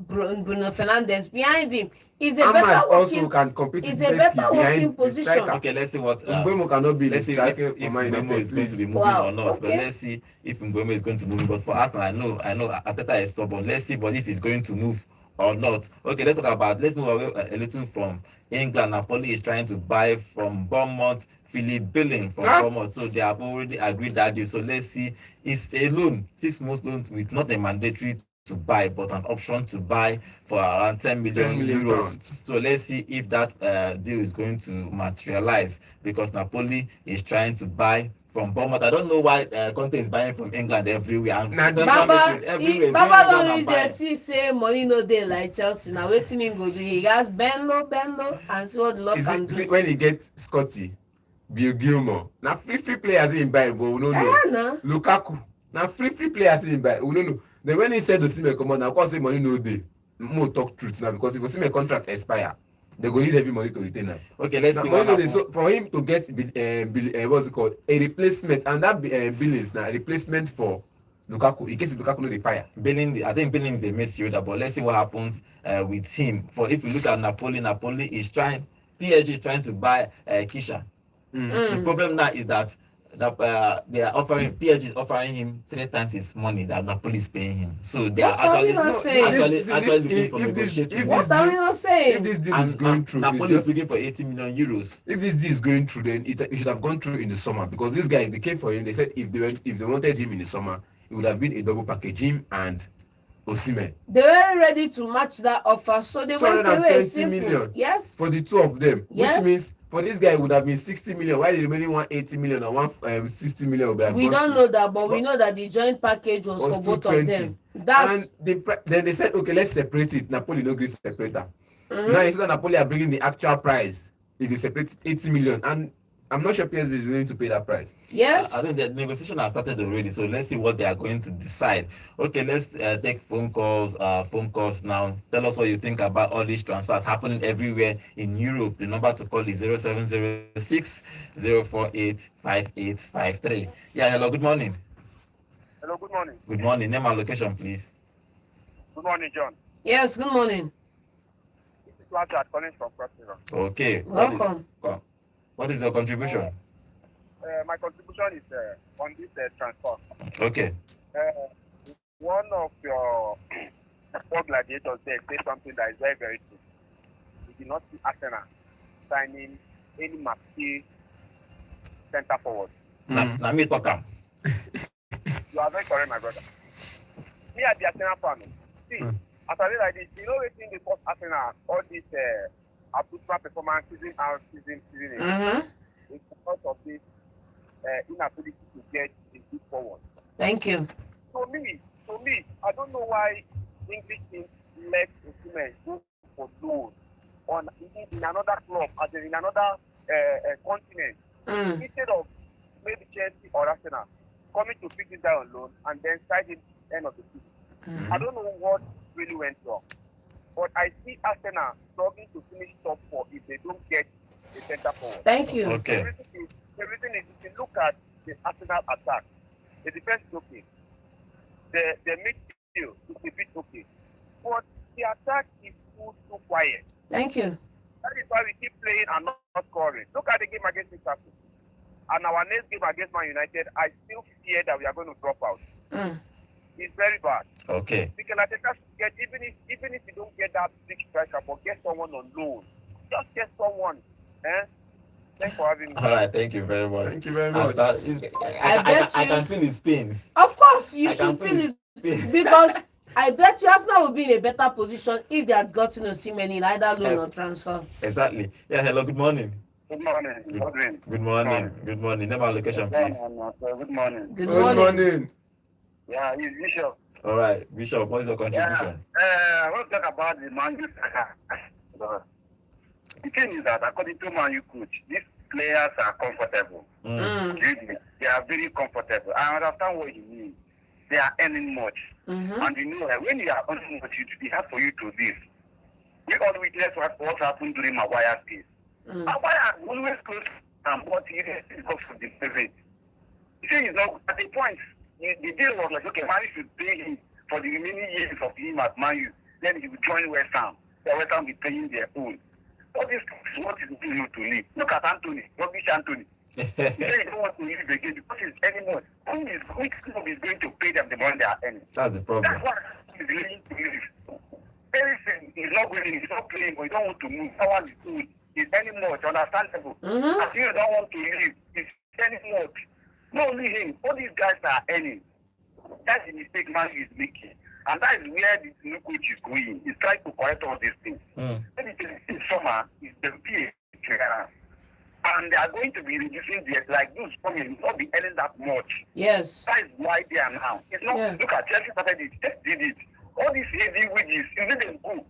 C: Bruno Fernandes behind him is a better
B: Ahmad also
C: working,
B: can compete with
C: is a better
B: Zexi
C: working
B: behind the
C: position.
B: striker.
A: Okay, let's see what
B: Mbeumo cannot be the
A: let's see
B: striker for
A: if
B: Man
A: Mbeumo
B: United,
A: is going to be
B: please.
A: moving or
C: Wow,
A: not. But
C: okay.
A: let's see if Mbeumo is going to move. But for Arsenal, I know Arteta is stubborn. Let's see, but if he's going to move or not. Okay, let's move away a little from England. Napoli is trying to buy from Bournemouth Philip Billing from
B: Huh?
A: Bournemouth, so they have already agreed that deal. So let's see, it's a loan, 6 months loan with not a mandatory to buy, but an option to buy for around 10 million
B: 10 million
A: euros.
B: pounds.
A: So let's see if that deal is going to materialize, because Napoli is trying to buy from Bournemouth. I don't know why Conte is buying from England everywhere, and
B: Nah,
A: central midfield everywhere is going
C: Baba
A: England
C: don
A: and
C: reach there
A: buying.
C: see say money no dey like Chelsea. Na wetin him go do? He gats bend low and see what the Lord
B: Is
C: can
B: it see
C: do.
B: when he get Scotty, Bill Gilmore, na free players in buy, but we no know.
C: Na
B: Lukaku, na free players in buy, we no know. Then when he said Osimhen comot, na cause say money no dey. Mo talk truth now, because if Osimhen contract expire, they go use every money to retain am.
A: Okay, let's
B: Na
A: see
B: money
A: what
B: no dey.
A: happens.
B: So for him to get what's it called, a replacement, and that Billings na replacement for Lukaku in case Lukaku no dey fire.
A: I think Billing is a midfielder, but let's see what happens with him. For if you look at Napoli is trying, PSG is trying to buy Kisha. The problem now is that they are offering, PSG is offering him 3 times his money that Napoli is paying him. So they
C: What
A: are
C: are we
A: actually
C: not saying?
A: actually looking for negotiating.
C: What are we not
B: If
C: saying?
B: this deal is going through,
A: Napoli
B: it's
A: is
B: just,
A: looking for 80 million euros.
B: if this deal is going through, then it should have gone through in the summer, because this guy, they came for him. They said if they wanted him in the summer, it would have been a double package, him and Osimhen.
C: They were ready to match that offer, so they went away.
B: 220
C: Simple.
B: million
C: Yes.
B: for the two of them,
C: Yes.
B: which means for this guy it would have been 60 million, while the remaining 180 million or 160 million would have
C: We
B: gone
C: don't
B: to,
C: know that, but we know that the joint package was for both of
B: 220.
C: them. That's
B: And then they said, okay, let's separate it. Napoli no gree separate am.
C: Mhm.
B: Now instead of Napoli are bringing the actual price, if they separate it 80 million, and I'm not sure PSV is willing to pay that price.
C: yes.
A: I think the negotiation has started already, so let's see what they are going to decide. Okay, let's take phone calls. Phone calls now. Tell us what you think about all these transfers happening everywhere in Europe. The number to call is 0706 048 5853. Yeah, hello, good morning.
D: Hello, good morning.
A: Good morning. Name and location, please.
D: Good morning, John.
C: Yes. Good morning.
D: This is Lachard calling from Cross River.
A: Okay.
C: Welcome.
A: What is your contribution?
D: My contribution is on this transfer.
A: Okay.
D: One of your four gladiators there said something that is very, very true. We did not see Arsenal signing any marquee centre forward.
A: Na me talk am.
D: You are very correct, my brother. Me at the Arsenal fan, see, as I read like this, you know wetin dey cause Arsenal all this abysmal performance season out, season in.
C: Mm-hmm.
D: It's because of this inability to get a good forward.
C: Thank you.
D: To me, I don't know why English teams let Osimhen go for loan on in another club, as in another continent, instead of maybe Chelsea or Arsenal coming to pick this guy on loan and then sign him end of the season. I don't know what really went wrong, but I see Arsenal struggling to finish top 4 if they don't get a centre forward.
C: Thank you.
A: Okay.
D: The reason is if you look at the Arsenal attack, the defense is okay. The midfield is a bit okay. But the attack is too quiet.
C: Thank you.
D: That is why we keep playing and not scoring. Look at the game against Newcastle. And our next game against Man United, I still fear that we are going to drop out. It's very bad.
A: Okay.
D: Because I think that's get even if you don't get that big striker, but get someone on loan. Just get someone. Thanks for having me.
A: All right, thank you very much.
B: Thank you very much.
A: I can feel his pains.
C: Of course, you
A: I can
C: should
A: feel
C: feel
A: his
C: it
A: pains.
C: because I bet you Arsenal will be in a better position if they had gotten Osimhen in either loan or transfer.
A: Exactly. Yeah, hello, good morning.
D: Good morning.
A: Good morning. Good morning. Name and location, please.
D: Good morning.
C: Good
B: Good
C: morning.
B: morning.
D: Yeah, it's Bishop.
A: All right, Bishop, what is your contribution?
D: I want to talk about the Man U. The thing is that according to Man U coach, these players are comfortable. They are very comfortable. I understand what he means. They are earning much. And you know that when you are earning much, it will be hard for you to live. We all witness what happened during Maguire's case. Maguire always close but he didn't go for the payment. You see, at the point, the deal was like, okay, Man U should pay him for the remaining years of him at Man U. Then he will join West Ham. Then West Ham will be paying their own. All this is what is doing you to leave. Look at Anthony, rubbish Anthony. He said he don't want to leave again because it's anymore. Which club is going to pay them the money they are earning?
A: That's the problem.
D: That's why he's willing to leave. Anything, he's not winning, he's not playing, but he don't want to move. Someone is good. He's earning much, understandable. As you don't want to leave, he's earning much. Not only him, all these guys are earning. That's the mistake Man is making. And that is where this new coach is going. He's trying to correct all these things. Maybe in summer, it's the PA. And they are going to be reducing the, like this coming, not be earning that much.
C: Yes.
D: That is why they are now. It's not, look at Chelsea started it, just did it. All these heavy wages, you let them go.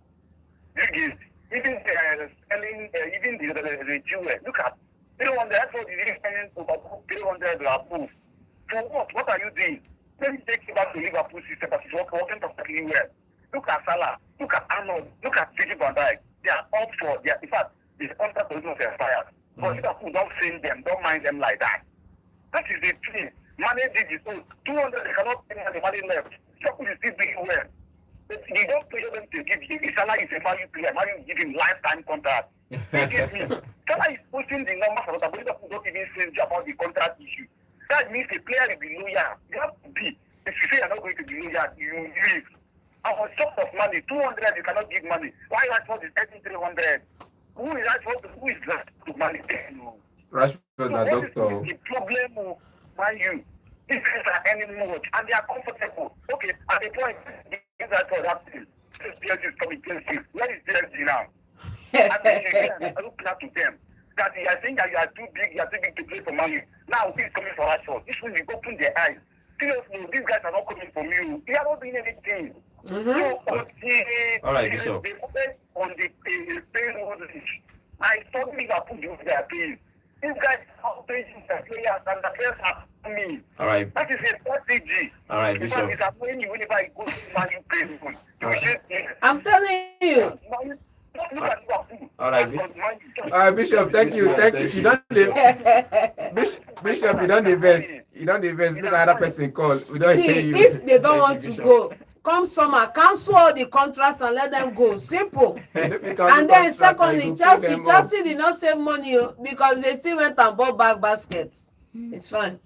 D: Even selling, even the jewelry. Look at 300, that's what you didn't spend over 300 above. For what? What are you doing? Let me take you back to Liverpool system, but it's working perfectly well. Look at Salah, look at Arnold, look at Virgil van Dijk. They are up for, in fact, the contract is not expired. But Liverpool don't send them, don't mind them like that. That is the thing. Money did it. So 200, they cannot pay the money left. Liverpool is still doing well. You don't pressure them to give him. Salah is a value player. Value give him lifetime contract. Salah is pushing the numbers for that, but Liverpool don't even say about the contract issue. That means the player will be loyal. You have to be. If you say you're not going to be loyal, you leave. Our shop of money, 200, you cannot give money. Why Rashford is getting 300? Who is Rashford? Who is that to money?
B: Rashford,
D: so
B: na doctor.
D: The problem of Man U, these guys are earning much and they are comfortable. Okay, at the point, these guys are happening. This PSG is coming PSG. Where is PSG now? I think I look back to them. That I think that you are too big to play for Man U. Now he's coming for Rashford. This will open their eyes. Seriously, these guys are not coming from you. They are not doing anything. So,
A: all right, Bishop.
D: They focus on the payroll list. I saw Liverpool do their pay. These guys are paying the players and the players are coming.
A: All right.
D: That is a strategy.
A: All right, Bishop.
D: It's annoying you whenever you go to Man U payroll.
C: I'm telling you.
D: Look at Liverpool.
A: All right,
B: Bishop, thank you. You don't Bishop, you don't invest. You don't invest. Look at another person call. We don't hear
C: See,
B: you.
C: if they don't want to go, come summer, cancel all the contracts and let them go. Simple. And then secondly, Chelsea did not save money because they still went and bought back baskets. It's fine.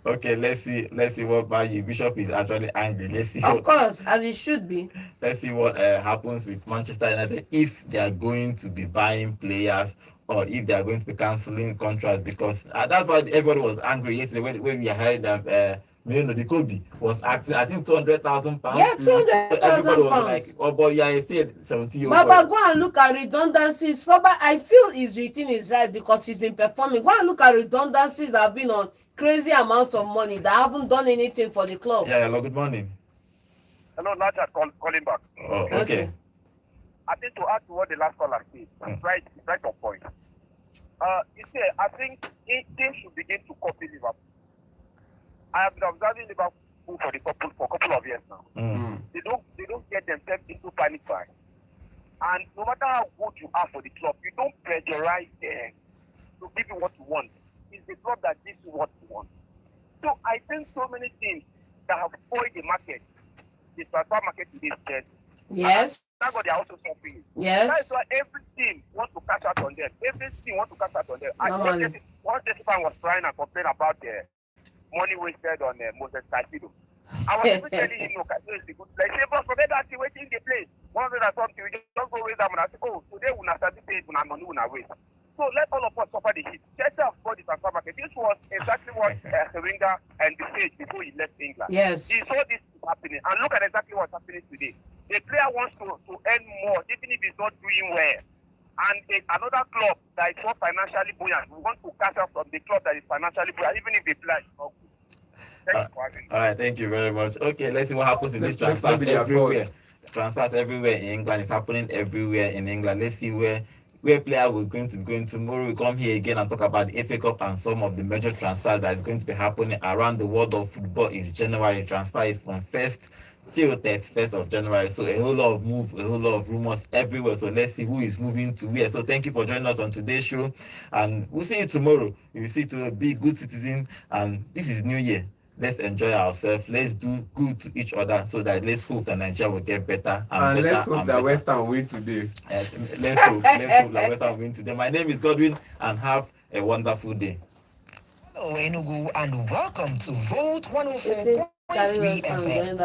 A: Okay, let's see what Man U. Bishop is actually angry. Let's see.
C: Of course, as it should be.
A: Let's see what happens with Manchester United if they are going to be buying players or if they are going to be cancelling contracts, because that's why everybody was angry yesterday when we heard that the Kobe was asking, I think £200,000.
C: Yeah, £200,000.
A: Everybody was like, oh boy, yeah, still 70 years.
C: Baba, go and look at redundancies. Baba, I feel his routine is right because he's been performing. Go and look at redundancies that have been on crazy amounts of money that haven't done anything for the club.
A: Yeah, hello, good morning.
D: Hello, Naja, calling back.
A: Oh, okay.
D: I think to add to what the last caller said, right on point. You see, I think teams should begin to copy Liverpool. I have been observing Liverpool for a couple of years now. They don't get themselves into panic buy. And no matter how good you are for the club, you don't pressurize them to give you what you want. It's the club that gives you what you want. So I think so many teams that have spoiled the market, the transfer market in this church.
C: Yes.
D: That's what they are also suffering.
C: Yes.
D: That's why every team wants to cash out on them. Every team wants to cash out on them. One fan was trying to complain about the money wasted on Moses Caicedo. I was even telling him, no, Caicedo is a good player. He said, but forget that, he's waiting the place. 100 or something, we just go waste them. And I said, oh, today we're not starting to pay when money will waste. So let all of us suffer the hit. Chelsea have got the transfer market. This was exactly what Wenger and the stage before he left England.
C: Yes.
D: He saw this happening. And look at exactly what's happening today. The player wants to earn more, even if he's not doing well. And another club that is not financially buoyant, we want to cash out from the club that is financially buoyant, even if the player is not good.
A: All right, thank you very much. Okay, let's see what happens in these transfers everywhere. Transfers everywhere in England. It's happening everywhere in England. Let's see where where player was going to be going. Tomorrow we come here again and talk about the FA Cup and some of the major transfers that is going to be happening around the world of football. Is January. Transfer is from 1st till 31st of January. So a whole lot of move, a whole lot of rumors everywhere. So let's see who is moving to where. So thank you for joining us on today's show, and we'll see you tomorrow. You see, to be good citizen, and this is New Year. Let's enjoy ourselves. Let's do good to each other so that let's hope that Nigeria will get better and better.
B: Let's hope
A: and
B: that
A: better.
B: West Ham win today.
A: Let's hope that West Ham win today. My name is Godwin, and have a wonderful day.
E: Hello, Enugu, and welcome to Vote 104.3 FM.